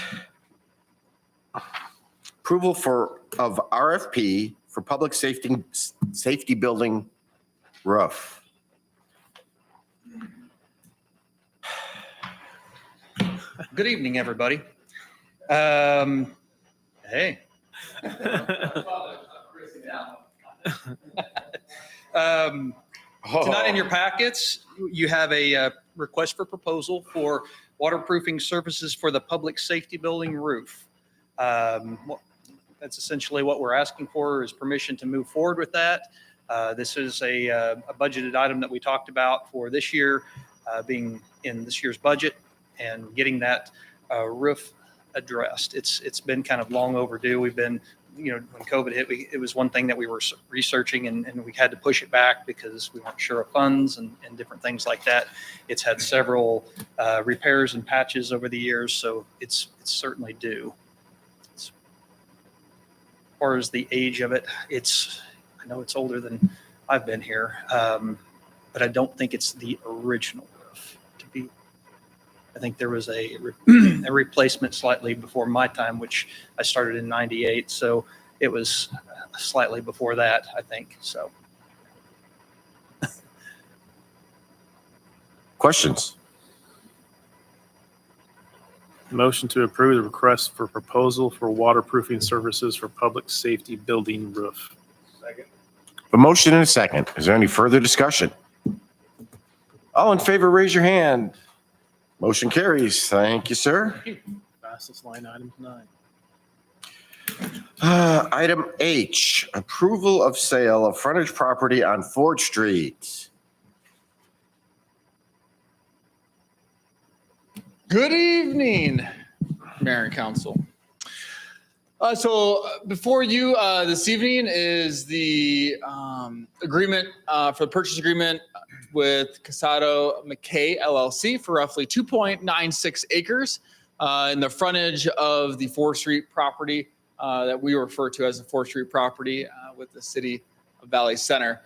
Approval of RFP for public safety building roof. Good evening, everybody. Hey. Tonight in your packets, you have a request for proposal for waterproofing services for the public safety building roof. That's essentially what we're asking for, is permission to move forward with that. This is a budgeted item that we talked about for this year, being in this year's budget, and getting that roof addressed. It's been kind of long overdue. We've been, when COVID hit, it was one thing that we were researching, and we had to push it back because we weren't sure of funds and different things like that. It's had several repairs and patches over the years, so it's certainly due. As far as the age of it, I know it's older than I've been here, but I don't think it's the original roof. I think there was a replacement slightly before my time, which I started in '98. So it was slightly before that, I think. So. Questions? Motion to approve the request for proposal for waterproofing services for public safety building roof. A motion and a second. Is there any further discussion? All in favor, raise your hand. Motion carries. Thank you, sir. Fastest line item tonight. Item H, approval of sale of frontage property on Ford Street. Good evening, Mayor and Council. So before you this evening is the agreement for the purchase agreement with Casado McKay LLC for roughly 2.96 acres in the frontage of the 4th Street property that we refer to as the 4th Street property with the city of Valley Center.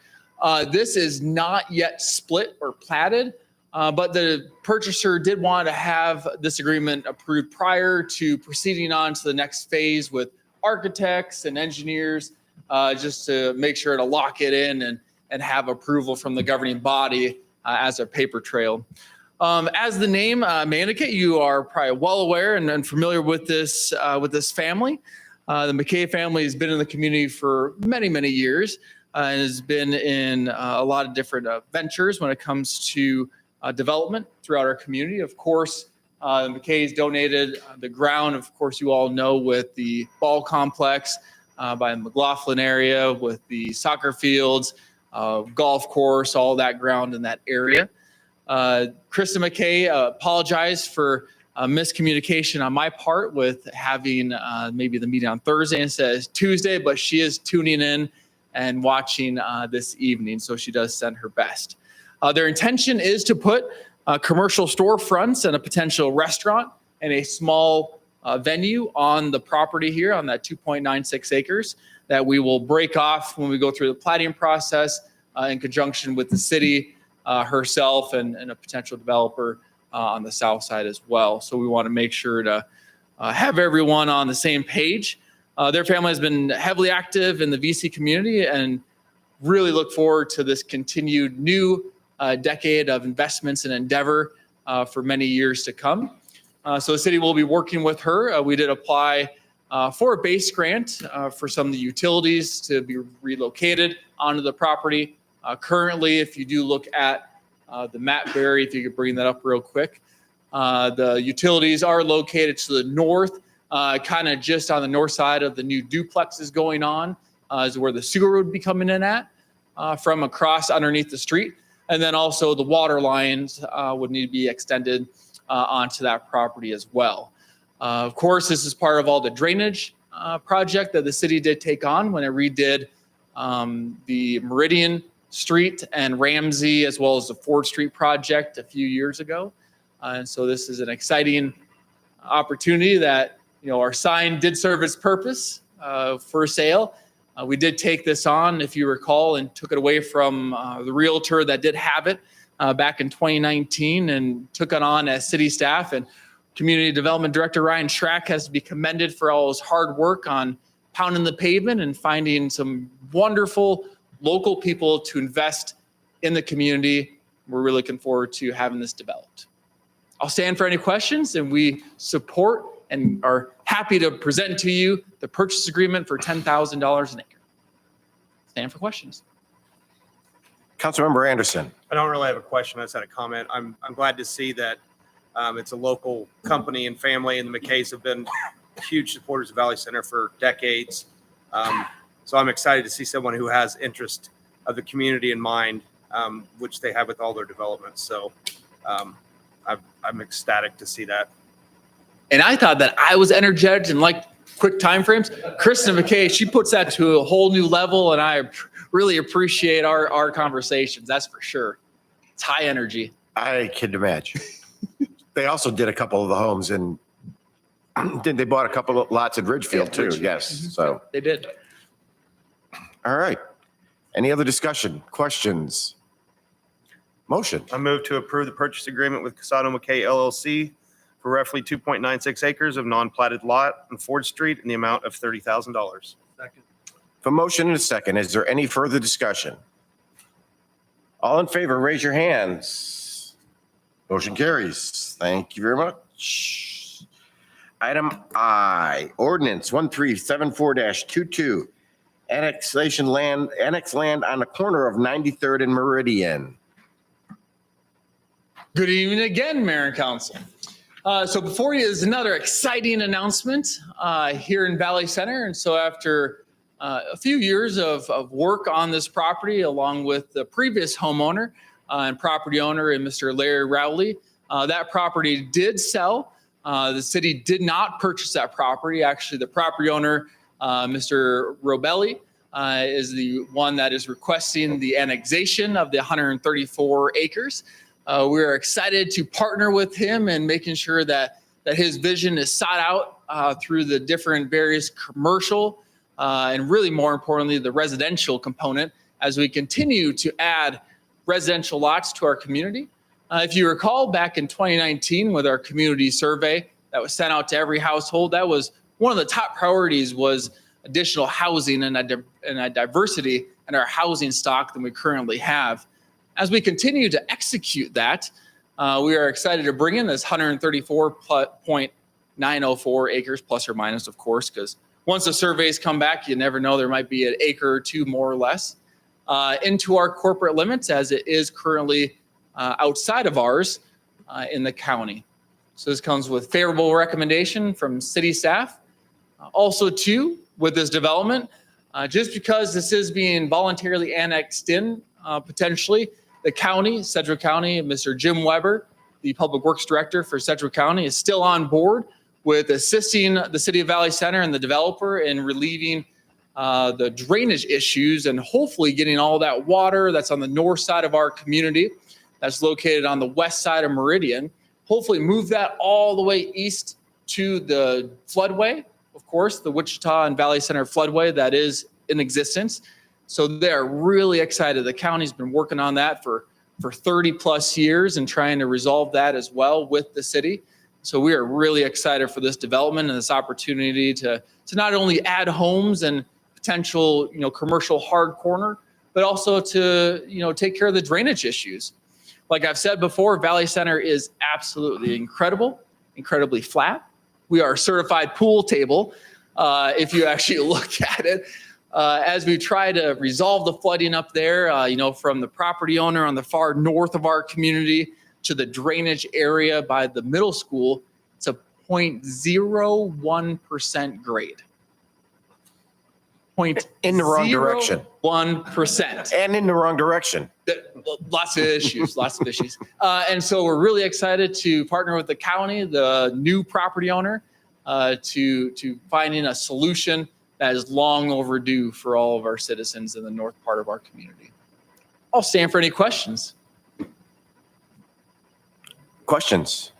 This is not yet split or platted, but the purchaser did want to have this agreement approved prior to proceeding on to the next phase with architects and engineers, just to make sure to lock it in and have approval from the governing body as a paper trail. As the name may indicate, you are probably well aware and familiar with this family. The McKay family has been in the community for many, many years and has been in a lot of different ventures when it comes to development throughout our community. Of course, the McKays donated the ground, of course, you all know, with the ball complex by the McLaughlin area, with the soccer fields, golf course, all that ground in that area. Krista McKay apologized for miscommunication on my part with having maybe the meeting on Thursday instead of Tuesday, but she is tuning in and watching this evening, so she does send her best. Their intention is to put commercial storefronts and a potential restaurant and a small venue on the property here on that 2.96 acres that we will break off when we go through the platting process in conjunction with the city herself and a potential developer on the south side as well. So we want to make sure to have everyone on the same page. Their family has been heavily active in the VC community and really look forward to this continued new decade of investments and endeavor for many years to come. So the city will be working with her. We did apply for a base grant for some of the utilities to be relocated onto the property. Currently, if you do look at the map, Barry, if you could bring that up real quick, the utilities are located to the north, kind of just on the north side of the new duplexes going on, is where the sewer would be coming in at from across underneath the street. And then also the water lines would need to be extended onto that property as well. Of course, this is part of all the drainage project that the city did take on when it redid the Meridian Street and Ramsey, as well as the Ford Street project a few years ago. And so this is an exciting opportunity that, our sign did serve its purpose for sale. We did take this on, if you recall, and took it away from the realtor that did have it back in 2019 and took it on as city staff. And Community Development Director Ryan Schrack has to be commended for all his hard work on pounding the pavement and finding some wonderful local people to invest in the community. We're really looking forward to having this developed. I'll stand for any questions, and we support and are happy to present to you the purchase agreement for $10,000 an acre. Stand for questions. Councilmember Anderson. I don't really have a question. I just had a comment. I'm glad to see that it's a local company and family, and the McKays have been huge supporters of Valley Center for decades. So I'm excited to see someone who has interest of the community in mind, which they have with all their developments. So I'm ecstatic to see that. And I thought that I was energetic and like quick timeframes. Kristen McKay, she puts that to a whole new level, and I really appreciate our conversations. That's for sure. It's high energy. I can imagine. They also did a couple of the homes, and they bought a couple of lots at Ridgefield too. Ridgefield. Yes. So, They did. all right. Any other discussion, questions? Motion. I move to approve the purchase agreement with Casado McKay LLC for roughly 2.96 acres of non-platted lot on Ford Street in the amount of $30,000. Second. A motion and a second. Is there any further discussion? All in favor, raise your hands. Motion carries. Thank you very much. Item I, ordinance 1374-22, annex land on the corner of 93rd and Meridian. Good evening again, Mayor and Council. So before you is another exciting announcement here in Valley Center. And so after a few years of work on this property, along with the previous homeowner and property owner and Mr. Larry Rowley, that property did sell. The city did not purchase that property. Actually, the property owner, Mr. Robelli, is the one that is requesting the annexation of the 134 acres. We are excited to partner with him and making sure that his vision is sought out through the different various commercial and really more importantly, the residential component as we continue to add residential lots to our community. If you recall back in 2019 with our community survey that was sent out to every household, that was one of the top priorities was additional housing and a diversity in our housing stock than we currently have. As we continue to execute that, we are excited to bring in this 134.904 acres, plus or minus, of course, because once the surveys come back, you never know, there might be an acre or two more or less, into our corporate limits as it is currently outside of ours in the county. So this comes with favorable recommendation from city staff. Also, too, with this development, just because this is being voluntarily annexed in, potentially, the county, Sedgwick County, Mr. Jim Weber, the Public Works Director for Sedgwick County, is still on board with assisting the City of Valley Center and the developer in relieving the drainage issues and hopefully getting all that water that's on the north side of our community, that's located on the west side of Meridian, hopefully move that all the way east to the floodway, of course, the Wichita and Valley Center floodway that is in existence. So they're really excited. The county's been working on that for 30 plus years and trying to resolve that as well with the city. So we are really excited for this development and this opportunity to not only add homes and potential, commercial hard corner but also to, take care of the drainage issues. Like I've said before, Valley Center is absolutely incredible, incredibly flat. We are a certified pool table, if you actually look at it. As we try to resolve the flooding up there, from the property owner on the far north of our community to the drainage area by the middle school, it's a 0.01% grade. In the wrong direction. 1%. And in the wrong direction. Lots of issues, And so we're really excited to partner with the county, the new property owner, to finding a solution that is long overdue for all of our citizens in the north part of our community. I'll stand for any questions. Questions?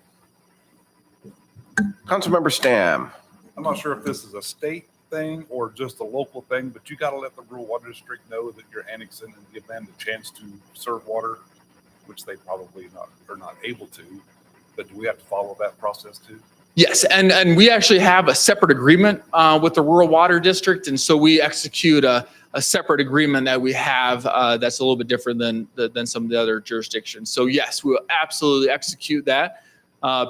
Councilmember Stam. I'm not sure if this is a state thing or just a local thing, but you got to let the rural water district know that you're annexing and give them the chance to serve water, which they probably are not able to. But do we have to follow that process too? Yes, and we actually have a separate agreement with the rural water district, and so we execute a separate agreement that we have that's a little bit different than some of the other jurisdictions. So yes, we will absolutely execute that.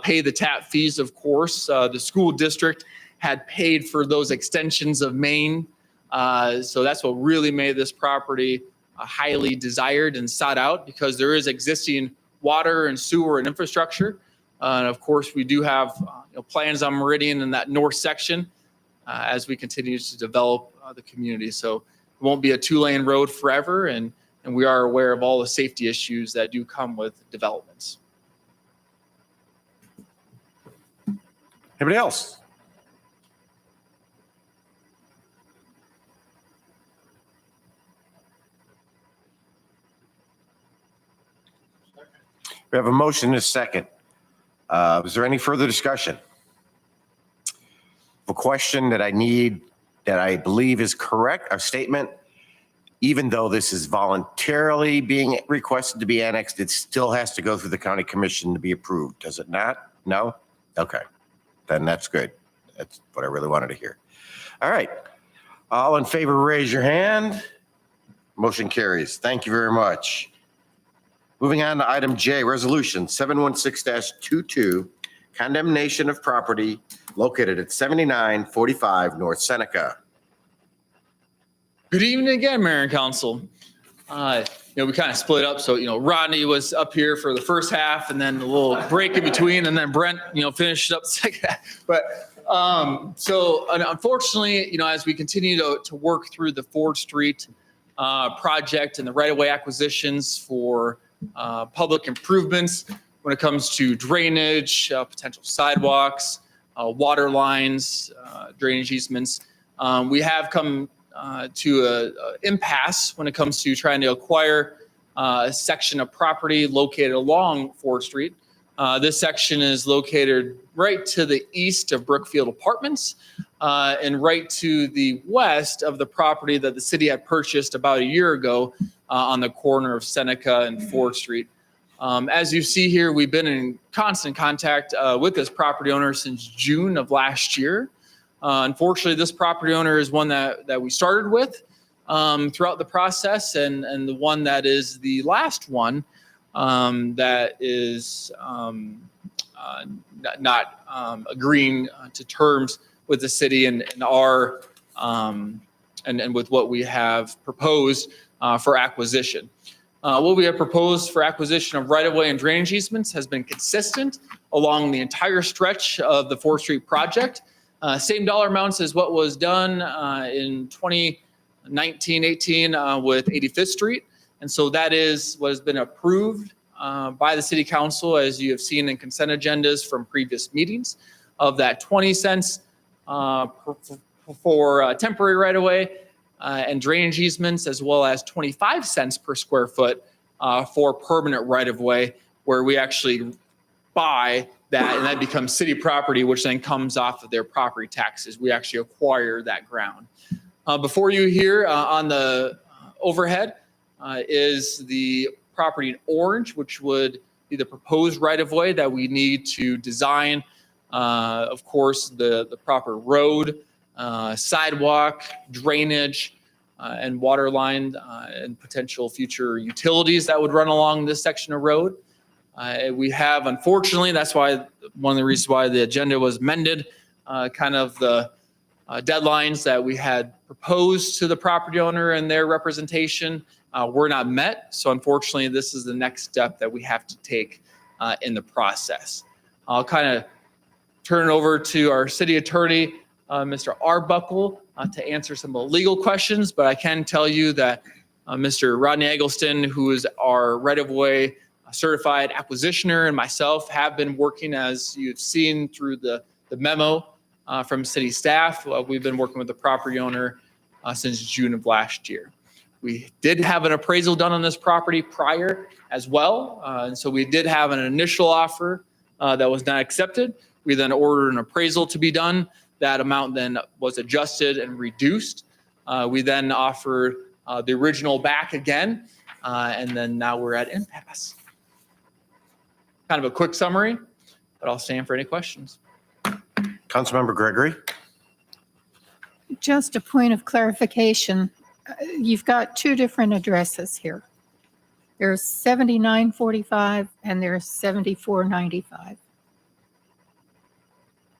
Pay the tap fees, of course. The school district had paid for those extensions of main, so that's what really made this property highly desired and sought out, because there is existing water and sewer and infrastructure. And of course, we do have plans on Meridian in that north section as we continue to develop the community. So it won't be a 2-lane road forever, and we are aware of all the safety issues that do come with developments. Anybody else? We have a motion and a second. Is there any further discussion? A question that I believe is correct, a statement, even though this is voluntarily being requested to be annexed, it still has to go through the county commission to be approved, does it not? No? Okay, then that's good. That's what I really wanted to hear. All right, all in favor, raise your hand. Motion carries. Thank you very much. Moving on to item J, resolution 716-22, condemnation of property located at 7945 North Seneca. Good evening again, Mayor and Council. We kind of split up. So, Rodney was up here for the first half, and then a little break in between, and then Brent, finished up the second half. But so unfortunately, as we continue to work through the Ford Street project and the right-of-way acquisitions for public improvements when it comes to drainage, potential sidewalks, water lines, drainage easements. We have come to an impasse when it comes to trying to acquire a section of property located along Ford Street. This section is located right to the east of Brookfield Apartments and right to the west of the property that the city had purchased about a year ago on the corner of Seneca and Ford Street. As you see here, we've been in constant contact with this property owner since June of last year. Unfortunately, this property owner is one that we started with throughout the process, and the one that is the last one that is not agreeing to terms with the city and our and with what we have proposed for acquisition. What we have proposed for acquisition of right-of-way and drainage easements has been consistent along the entire stretch of the 4th Street project. Same dollar amounts as what was done in 2019-18 with 85th Street. And so that is what has been approved by the city council, as you have seen in consent agendas from previous meetings, of that 20 cents for temporary right-of-way and drainage easements, as well as 25 cents per square foot for permanent right-of-way, where we actually buy that, and that becomes city property, which then comes off of their property taxes. We actually acquire that ground. Before you here on the overhead is the property in orange, which would be the proposed right-of-way that we need to design. Of course, the proper road, sidewalk, drainage, and water line and potential future utilities that would run along this section of road. We have, unfortunately, that's why one of the reasons why the agenda was amended, kind of the deadlines that we had proposed to the property owner and their representation were not met. So unfortunately, this is the next step that we have to take in the process. I'll kind of turn it over to our city attorney, Mr. Arbuckle, to answer some of the legal questions, but I can tell you that Mr. Rodney Eggleston, who is our right-of-way certified acquisitioner, and myself have been working, as you've seen through the memo from city staff. We've been working with the property owner since June of last year. We did have an appraisal done on this property prior as well. And so we did have an initial offer that was not accepted. We then ordered an appraisal to be done. That amount then was adjusted and reduced. We then offered the original back again, and then now we're at impasse. Kind of a quick summary, but I'll stand for any questions. Councilmember Gregory? Just a point of clarification. You've got two different addresses here. There's 7945 and there's 7495.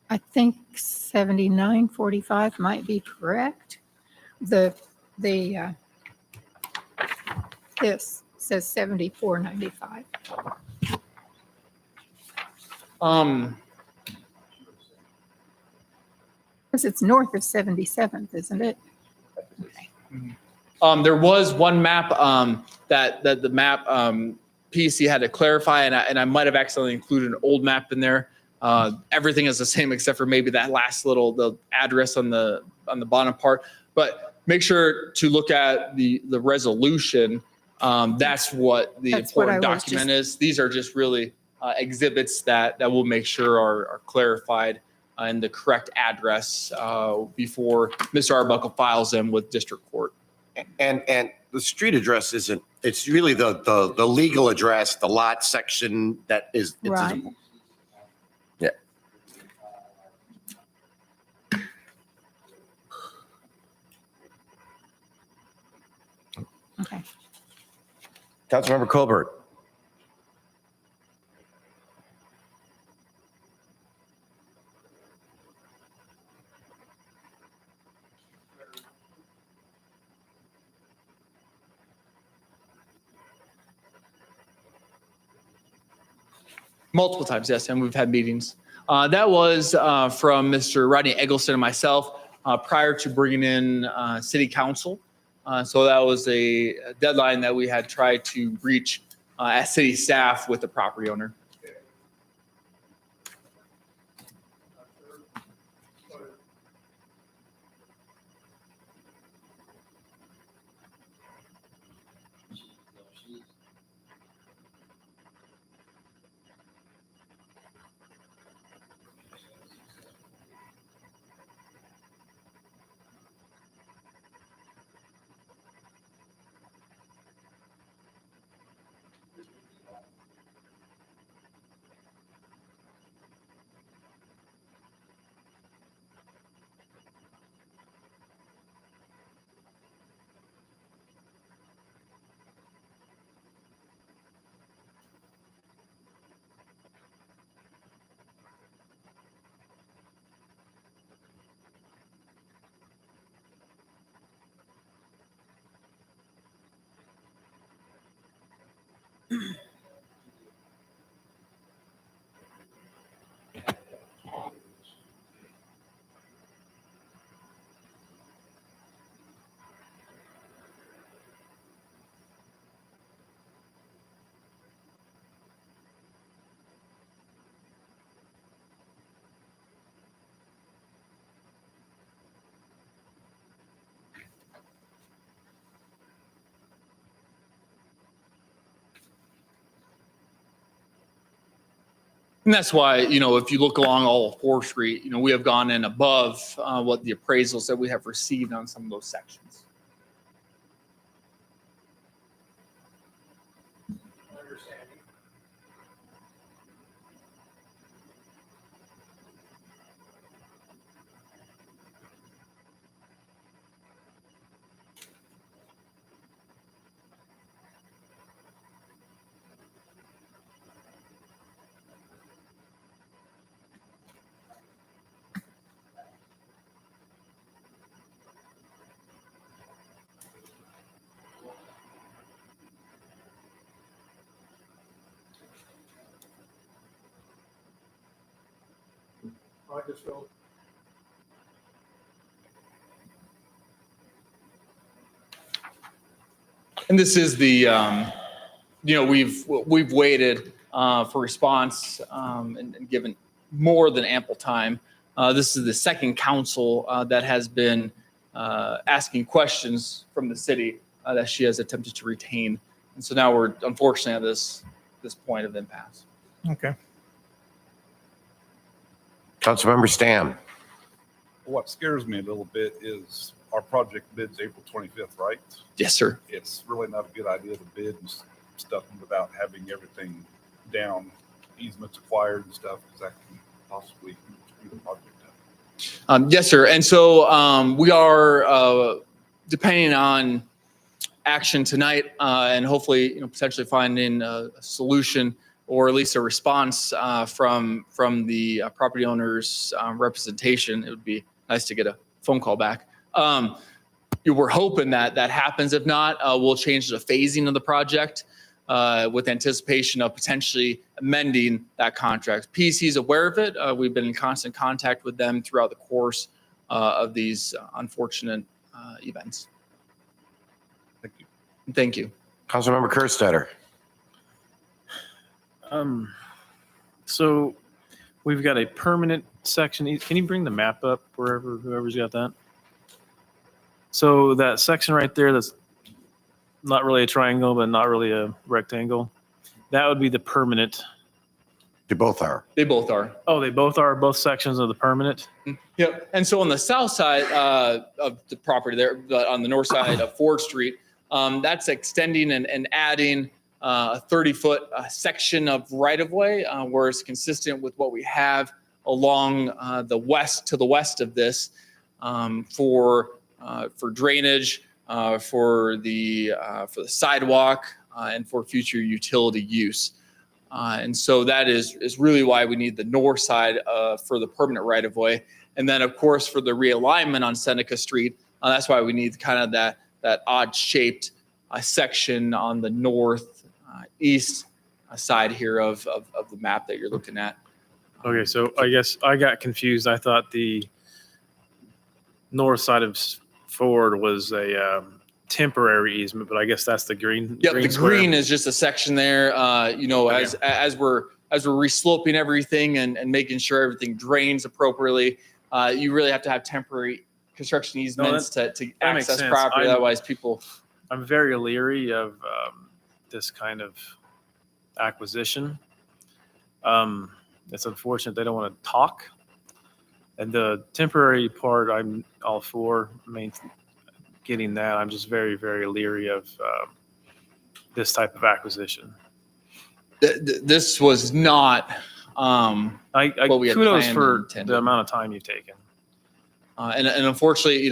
I think 7945 might be correct. This says 7495. Because it's north of 77th, isn't it? There was one map that the map PC had to clarify, and I might have accidentally included an old map in there. Everything is the same except for maybe that last little the address on the bottom part. But make sure to look at the resolution. That's what the important document is. These are just really exhibits that will make sure are clarified and the correct address before Mr. Arbuckle files them with district court. And the street address isn't, it's really the legal address, the lot section that is. Right. Yeah. Okay. Councilmember Colbert? Multiple times, yes, and we've had meetings. That was from Mr. Rodney Eggleston and myself prior to bringing in city council. So that was a deadline that we had tried to reach as city staff with the property owner. And that's why, if you look along all of 4th Street, we have gone in above what the appraisals that we have received on some of those sections. And this is the, we've waited for response and given more than ample time. This is the second council that has been asking questions from the city that she has attempted to retain. And so now we're unfortunately at this point of impasse. Okay. Councilmember Stam. What scares me a little bit is our project bids April 25th, right? Yes, sir. It's really not a good idea to bid and stuff without having everything down, easements acquired and stuff, because that can possibly screw the project up. Yes, sir. And so we are, depending on action tonight and hopefully, potentially finding a solution or at least a response from the property owner's representation. It would be nice to get a phone call back. We're hoping that happens. If not, we'll change the phasing of the project with anticipation of potentially amending that contract. PC is aware of it. We've been in constant contact with them throughout the course of these unfortunate events. Thank you. Thank you. Councilmember Kerstetter. So we've got a permanent section. Can you bring the map up whoever's got that? So that section right there, that's not really a triangle, but not really a rectangle. That would be the permanent. They both are. They both are. Oh, they both are, both sections of the permanent? Yep. And so on the south side of the property there, on the north side of Ford Street, that's extending and adding a 30-foot section of right-of-way where it's consistent with what we have along the west of this for drainage, for the sidewalk, and for future utility use. And so that is really why we need the north side for the permanent right-of-way. And then, of course, for the realignment on Seneca Street, that's why we need kind of that odd-shaped section on the northeast side here of the map that you're looking at. Okay, so I guess I got confused. I thought the north side of Ford was a temporary easement, but I guess that's the green. Yep, green the square. green is just a section there. Okay. As we're resloping everything and making sure everything drains appropriately, you really have to have temporary construction easements to that makes access sense. property. Otherwise, people. I'm very leery of this kind of acquisition. It's unfortunate they don't want to talk. And the temporary part, I'm all for getting that. I'm just very, very leery of this type of acquisition. This was not what we had kudos planned for and intended. the amount of time you've taken. And unfortunately,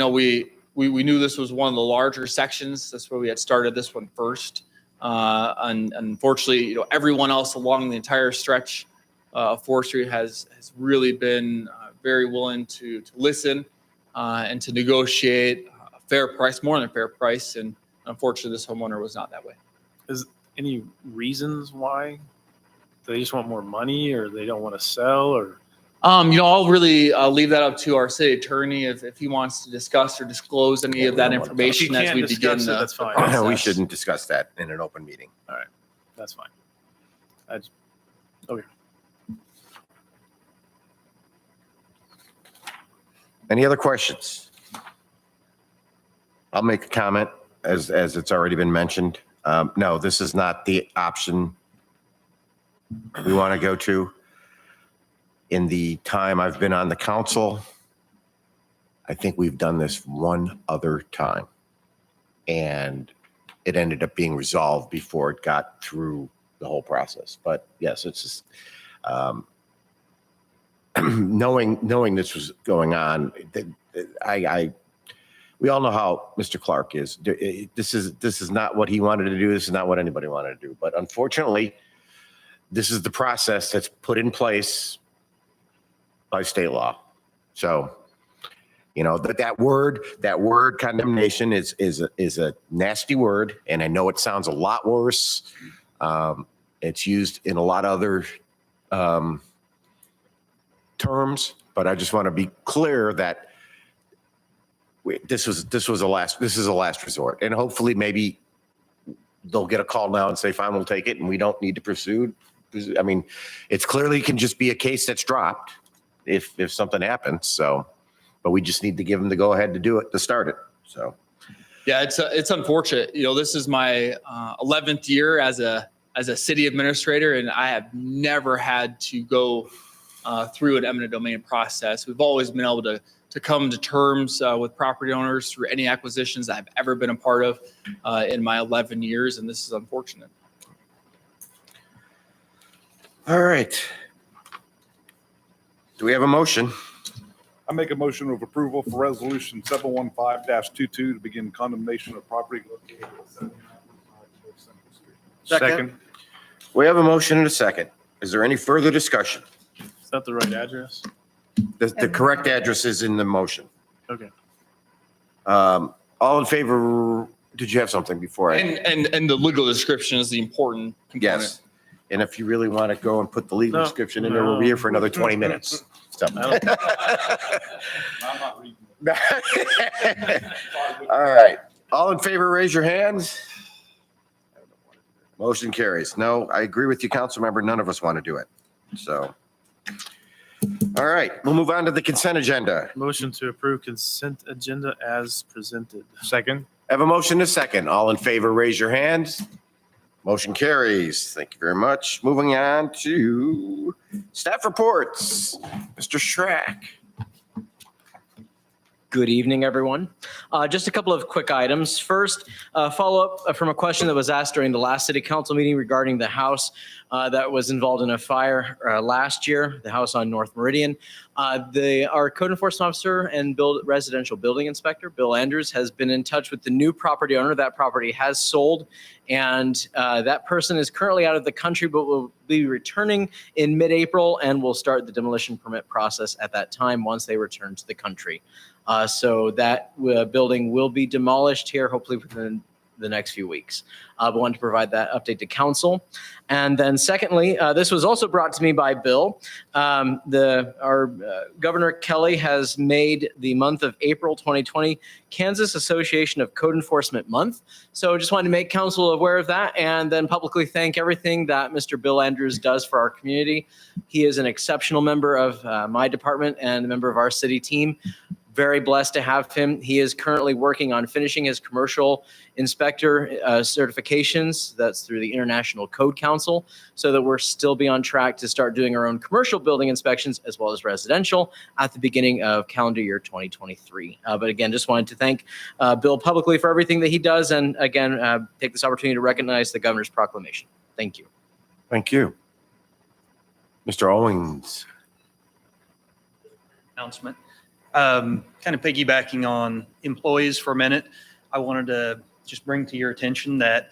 we knew this was one of the larger sections. That's where we had started this one first. And unfortunately, everyone else along the entire stretch of 4th Street has really been very willing to listen and to negotiate a fair price, more than a fair price. And unfortunately, this homeowner was not that way. Is any reasons why? Do they just want more money, or they don't want to sell, or? I'll really leave that up to our city attorney if he wants to discuss or disclose any of that information as we begin discuss it, that's the fine. process. We shouldn't discuss that in an open meeting. All right, that's fine. Okay. Any other questions? I'll make a comment as it's already been mentioned. No, this is not the option we want to go to. In the time I've been on the council, I think we've done this one other time. And it ended up being resolved before it got through the whole process. But yes, it's just, knowing this was going on, we all know how Mr. Clark is. This is not what he wanted to do. This is not what anybody wanted to do. But unfortunately, this is the process that's put in place by state law. So, that word condemnation is a nasty word, and I know it sounds a lot worse. It's used in a lot of other terms, But I just want to be clear that this is a last resort, and hopefully maybe they'll get a call now and say, fine, we'll take it, and we don't need to pursue. I mean, it's clearly can just be a case that's dropped if something happens. So, but we just need to give them the go ahead to do it, to start it. So, Yeah, it's unfortunate. This is my 11th year as a city administrator, and I have never had to go through an eminent domain process. We've always been able to come to terms with property owners through any acquisitions that I've ever been a part of in my 11 years, and this is unfortunate. all right. Do we have a motion? I make a motion of approval for resolution 715-22 to begin condemnation of property located at 7955 Central Street. Second. We have a motion and a second. Is there any further discussion? Is that the right address? The correct address is in the motion. Okay. All in favor? Did you have something before I? And the legal description is the important component. Yes. And if you really want to go and put the legal No, description in there, we'll be here for another 20 minutes. So. I'm not reading it. All right. All in favor, raise your hands. Motion carries. No, I agree with you, council member. None of us want to do it. So, all right, we'll move on to the consent agenda. Motion to approve consent agenda as presented. Second. I have a motion and a second. All in favor, raise your hands. Motion carries. Thank you very much. Moving on to staff reports. Mr. Schrack. Good evening, everyone. Just a couple of quick items. First, follow-up from a question that was asked during the last city council meeting regarding the house that was involved in a fire last year, the house on North Meridian. Our code enforcement officer and residential building inspector, Bill Andrews, has been in touch with the new property owner. That property has sold, and that person is currently out of the country, but will be returning in mid-April, and will start the demolition permit process at that time once they return to the country. So that building will be demolished here, hopefully within the next few weeks. But wanted to provide that update to council. And then secondly, this was also brought to me by Bill. Our Governor Kelly has made the month of April 2020 Kansas Association of Code Enforcement Month. So just wanted to make council aware of that and then publicly thank everything that Mr. Bill Andrews does for our community. He is an exceptional member of my department and a member of our city team. Very blessed to have him. He is currently working on finishing his commercial inspector certifications. That's through the International Code Council, so that we're still be on track to start doing our own commercial building inspections as well as residential at the beginning of calendar year 2023. But again, just wanted to thank Bill publicly for everything that he does, and again, take this opportunity to recognize the governor's proclamation. Thank you. Thank you. Mr. Owens. Announcement. Kind of piggybacking on employees for a minute, I wanted to just bring to your attention that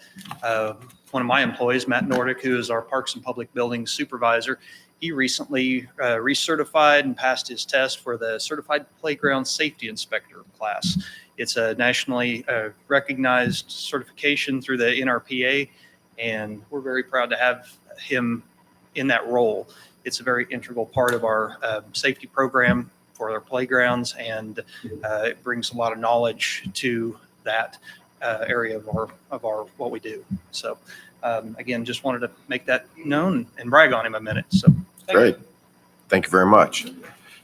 one of my employees, Matt Nordic, who is our Parks and Public Buildings Supervisor, he recently recertified and passed his test for the Certified Playground Safety Inspector class. It's a nationally recognized certification through the NRPA, and we're very proud to have him in that role. It's a very integral part of our safety program for our playgrounds, and it brings a lot of knowledge to that area of our what we do. So again, just wanted to make that known and brag on him a minute. So Great. Thank you very much.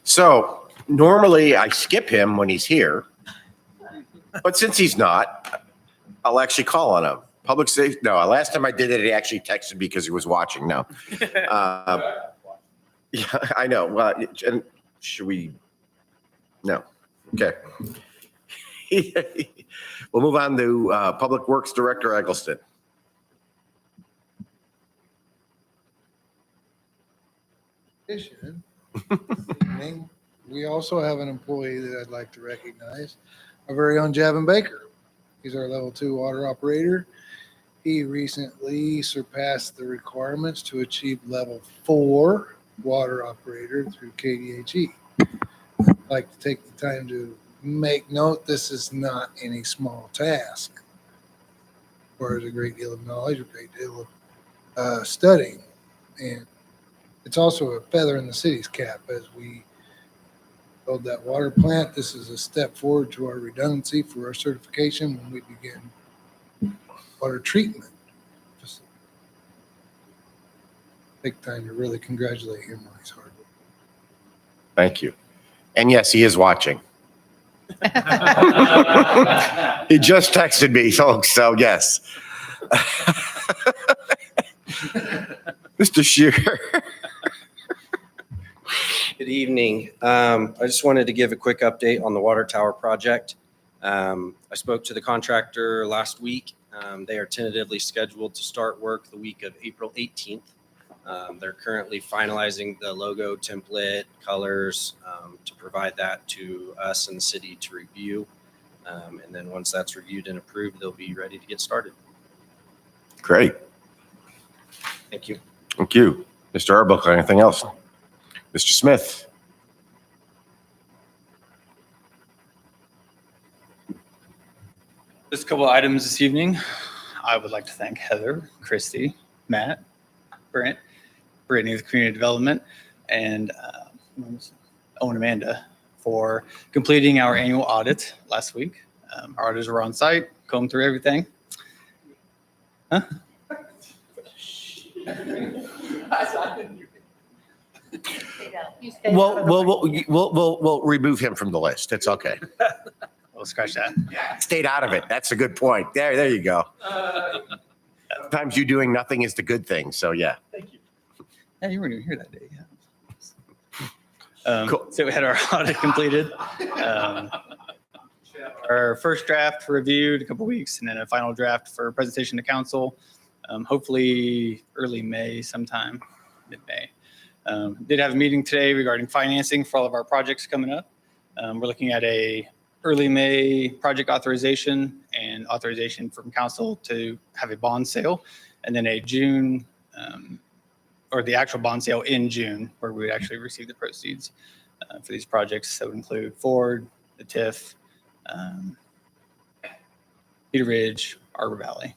So normally I skip him when he's here, but since he's not, I'll actually call on him. Public safety. No, last time I did it, he actually texted me because he was watching. No. Yeah, I know. Well, and should we? No. Okay. We'll move on to Public Works Director Eggleston. We also have an employee that I'd like to recognize, our very own Javin Baker. He's our level 2 water operator. He recently surpassed the requirements to achieve level 4 water operator through KDHE. I'd like to take the time to make note this is not any small task. Requires a great deal of knowledge, a great deal of studying, and it's also a feather in the city's cap as we build that water plant. This is a step forward to our redundancy for our certification when we begin water treatment. Just take time to really congratulate him on his hard work. Thank you. And yes, he is watching. He just texted me, folks, so yes. Mr. Shearer. Good evening. I just wanted to give a quick update on the water tower project. I spoke to the contractor last week. They are tentatively scheduled to start work the week of April 18th. They're currently finalizing the logo template, colors, to provide that to us and the city to review. And then once that's reviewed and approved, they'll be ready to get started. Great. Thank you. Thank you. Mr. Arbuckle, anything else? Mr. Smith. Just a couple of items this evening. I would like to thank Heather, Christy, Matt, Brent, Brittany with Community Development, and Owen Amanda for completing our annual audit last week. Our auditors were on site, combed through everything. Huh? We'll remove him from the list. It's okay. We'll scratch that. Stayed out of it. That's a good point. There you go. Sometimes you doing nothing is the good thing. So yeah. Thank you. Yeah, you weren't even here that day. Yeah. Cool. So we had our audit completed. Our first draft reviewed a couple weeks, and then a final draft for presentation to council. Hopefully early May, sometime mid-May. Did have a meeting today regarding financing for all of our projects coming up. We're looking at a early May project authorization and authorization from council to have a bond sale, and then a June or the actual bond sale in June, where we would actually receive the proceeds for these projects. That would include Ford, the TIF, Cedar Ridge, Arbor Valley.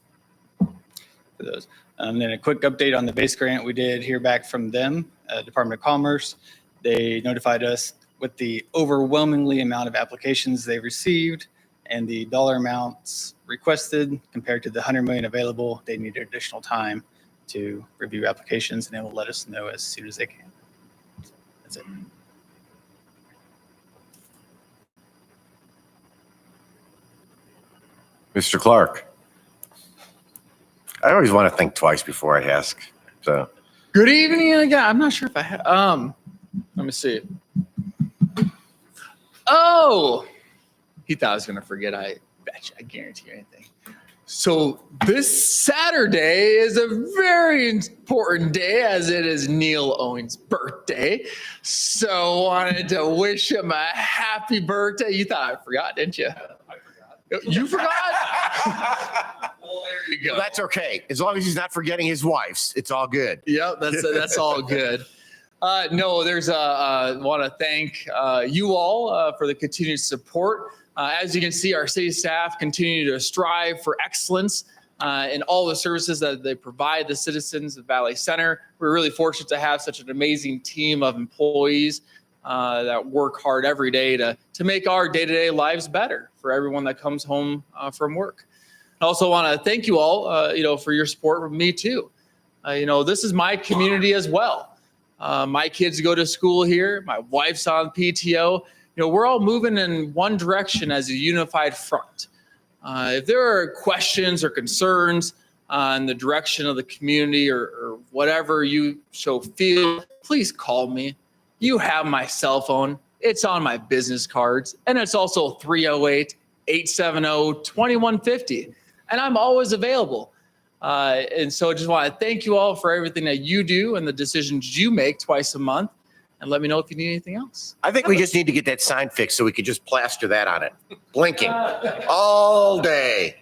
For those. And then a quick update on the base grant. We did hear back from them, Department of Commerce. They notified us with the overwhelmingly amount of applications they received and the dollar amounts requested compared to the 100 million available. They needed additional time to review applications, and they will let us know as soon as they can. That's it. Mr. Clark. I always want to think twice before I ask. So Good evening again. I'm not sure if I have. Let me see. Oh, he thought I was going to forget. I bet you, I guarantee you anything. So this Saturday is a very important day, as it is Neil Owen's birthday. So wanted to wish him a happy birthday. You thought I forgot, didn't you? You forgot? Well, there you go. well, that's okay. As long as he's not forgetting his wife's, it's all good. Yep, that's all good. No, there's want to thank you all for the continued support. As you can see, our city staff continue to strive for excellence in all the services that they provide the citizens of Valley Center. We're really fortunate to have such an amazing team of employees that work hard every day to make our day-to-day lives better for everyone that comes home from work. I also want to thank you all, for your support from me too. This is my community as well. My kids go to school here. My wife's on PTO. We're all moving in one direction as a unified front. If there are questions or concerns on the direction of the community or whatever you so feel, please call me. You have my cell phone. It's on my business cards. And it's also 308-870-2150. And I'm always available. And so I just want to thank you all for everything that you do and the decisions you make twice a month. And let me know if you need anything else. I think we just need to get that sign fixed so we could just plaster that on it. Blinking all day.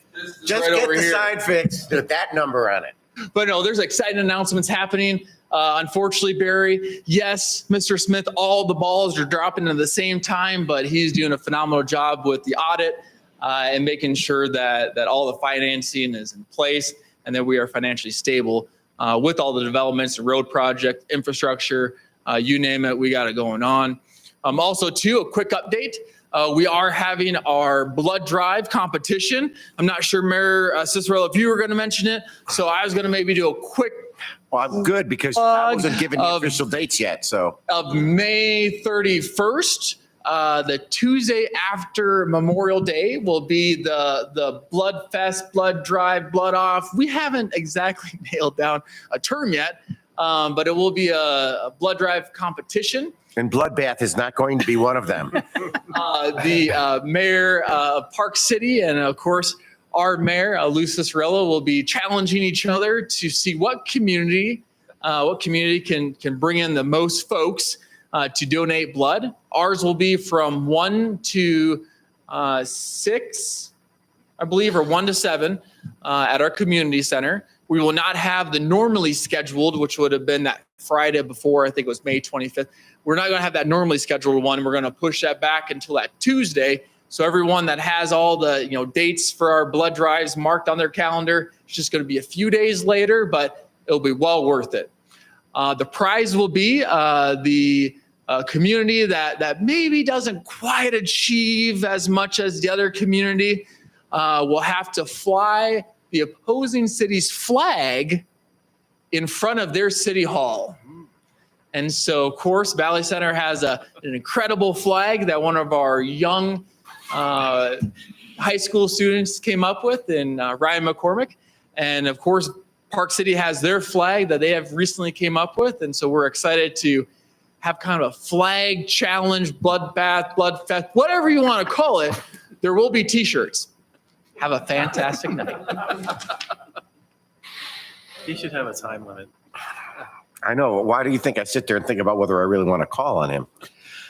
Just right get over the here. sign fixed with that number on it. But no, there's exciting announcements happening. Unfortunately, Barry, yes, Mr. Smith, all the balls are dropping at the same time, but he's doing a phenomenal job with the audit and making sure that all the financing is in place and that we are financially stable with all the developments, the road project, infrastructure, you name it, we got it going on. Also, too, a quick update. We are having our blood drive competition. I'm not sure, Mayor Cicerello, if you were going to mention it. So I was going to maybe do a quick Well, I'm good because I wasn't given the official dates yet, so. of May 31st. The Tuesday after Memorial Day will be the Blood Fest, Blood Drive, Blood Off. We haven't exactly nailed down a term yet, but it will be a blood drive competition. And Bloodbath is not going to be one of them. The mayor of Park City and, of course, our mayor, Lou Cicerello, will be challenging each other to see what community can bring in the most folks to donate blood. Ours will be from 1 to 6, I believe, or 1 to 7 at our community center. We will not have the normally scheduled, which would have been that Friday before, I think it was May 25th. We're not going to have that normally scheduled one. We're going to push that back until that Tuesday. So everyone that has all the dates for our blood drives marked on their calendar, it's just going to be a few days later, but it'll be well worth it. The prize will be the community that maybe doesn't quite achieve as much as the other community will have to fly the opposing city's flag in front of their city hall. And so, of course, Valley Center has an incredible flag that one of our young high school students came up with, in Ryan McCormick. And of course, Park City has their flag that they have recently came up with. And so we're excited to have kind of a flag challenge, bloodbath, blood fest, whatever you want to call it. There will be t-shirts. Have a fantastic night. He should have a time limit. I know. Why do you think I sit there and think about whether I really want to call on him?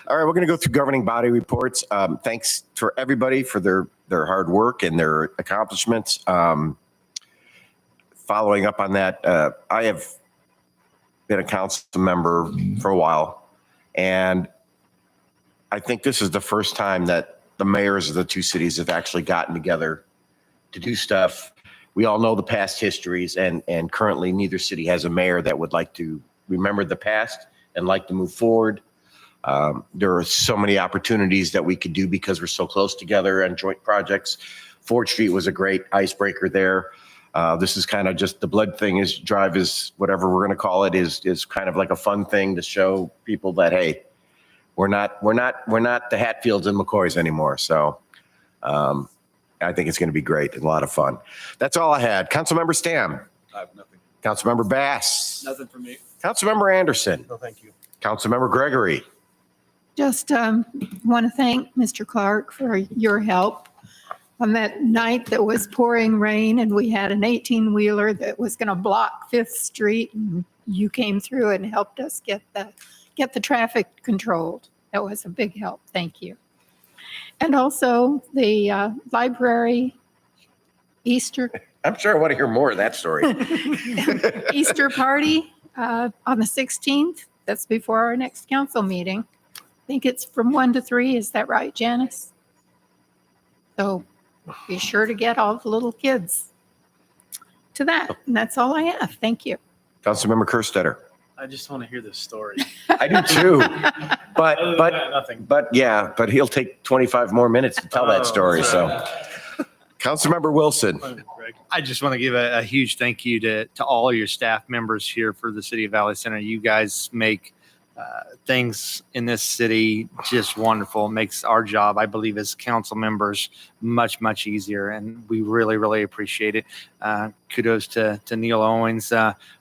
All right, we're going to go through governing body reports. Thanks for everybody for their hard work and their accomplishments. Following up on that, I have been a council member for a while, and I think this is the first time that the mayors of the two cities have actually gotten together to do stuff. We all know the past histories, and currently neither city has a mayor that would like to remember the past and like to move forward. There are so many opportunities that we could do because we're so close together on joint projects. Ford Street was a great icebreaker there. This is kind of just the blood thing is drive is whatever we're going to call it is kind of like a fun thing to show people that, hey, we're not the Hatfields and McCoys anymore. So I think it's going to be great and a lot of fun. That's all I had. Councilmember Stam. I have nothing. Councilmember Bass. Nothing for me. Councilmember Anderson. No, thank you. Councilmember Gregory. Just want to thank Mr. Clark for your help on that night that was pouring rain and we had an 18-wheeler that was going to block 5th Street. And you came through and helped us get the traffic controlled. That was a big help. Thank you. And also the library Easter. I'm sure I want to hear more of that story. Easter party on the 16th. That's before our next council meeting. I think it's from 1 to 3. Is that right, Janice? So be sure to get all the little kids to that. And that's all I have. Thank you. Councilmember Kerstetter. I just want to hear this story. I do too. But Other than but that, nothing. but yeah, but he'll take 25 more minutes to tell that Oh, story. So Councilmember Wilson. Greg. I just want to give a huge thank you to all your staff members here for the City of Valley Center. You guys make things in this city just wonderful. It makes our job, I believe, as council members much, much easier. And we really, really appreciate it. Kudos to Neil Owens.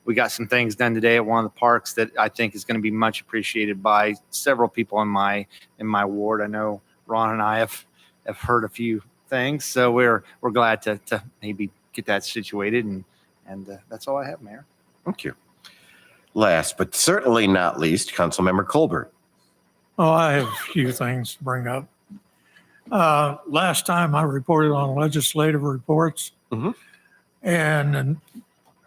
We got some things done today at one of the parks that I think is going to be much appreciated by several people in my ward. I know Ron and I have heard a few things, so we're glad to maybe get that situated. And that's all I have, Mayor. Thank you. Last but certainly not least, Councilmember Colbert. Oh, I have a few things to bring up. Last time I reported on legislative reports. Mhm. And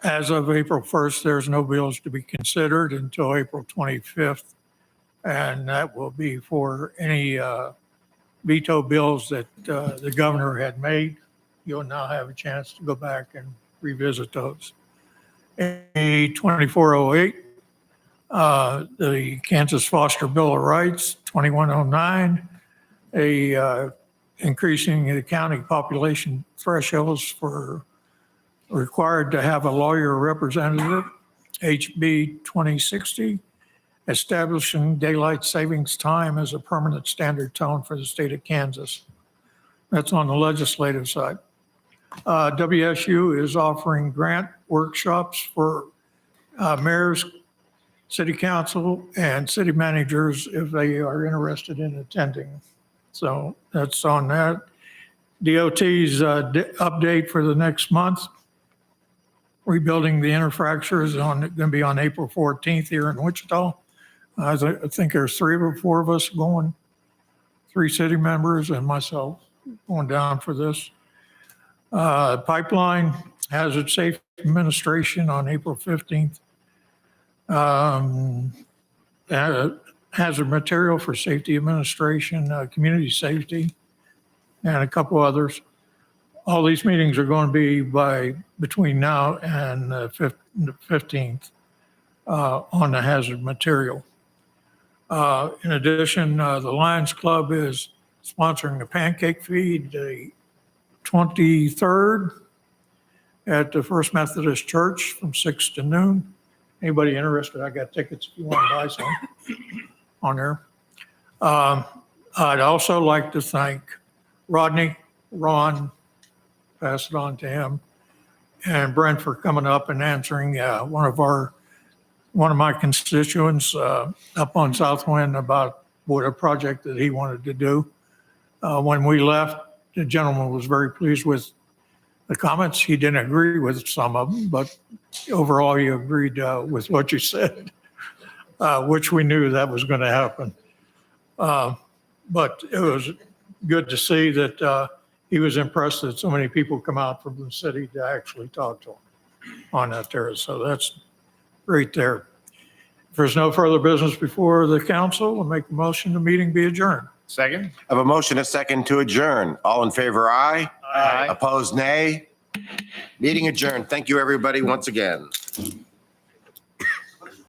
as of April 1st, there's no bills to be considered until April 25th. And that will be for any veto bills that the governor had made. You'll now have a chance to go back and revisit those. A 2408, the Kansas Foster Bill of Rights, 2109, increasing the county population thresholds for required to have a lawyer representative, HB 2060, establishing daylight savings time as a permanent standard tone for the state of Kansas. That's on the legislative side. WSU is offering grant workshops for mayors, city council, and city managers if they are interested in attending. So that's on that. DOT's update for the next month. Rebuilding the infrastructure is going to be on April 14th here in Wichita. I think there's 3 or 4 of us going, 3 city members and myself going down for this. Pipeline Hazard Safety Administration on April 15th. Hazard Material for Safety Administration, Community Safety, and a couple others. All these meetings are going to be between now and the 15th on the hazard material. In addition, the Lions Club is sponsoring the pancake feed the 23rd at the First Methodist Church from 6 to noon. Anybody interested? I got tickets if you want to buy some on there. I'd also like to thank Ron, pass it on to him, and Brent for coming up and answering one of my constituents up on Southwind about what a project that he wanted to do. When we left, the gentleman was very pleased with the comments. He didn't agree with some of them, but overall he agreed with what you said, which we knew that was going to happen. But it was good to see that he was impressed that so many people come out from the city to actually talk to him on that there. So that's great there. If there's no further business before the council, we'll make the motion the meeting be adjourned. Second? I have a motion, a second to adjourn. All in favor, aye. Aye. Opposed, nay. Meeting adjourned. Thank you, everybody, once again.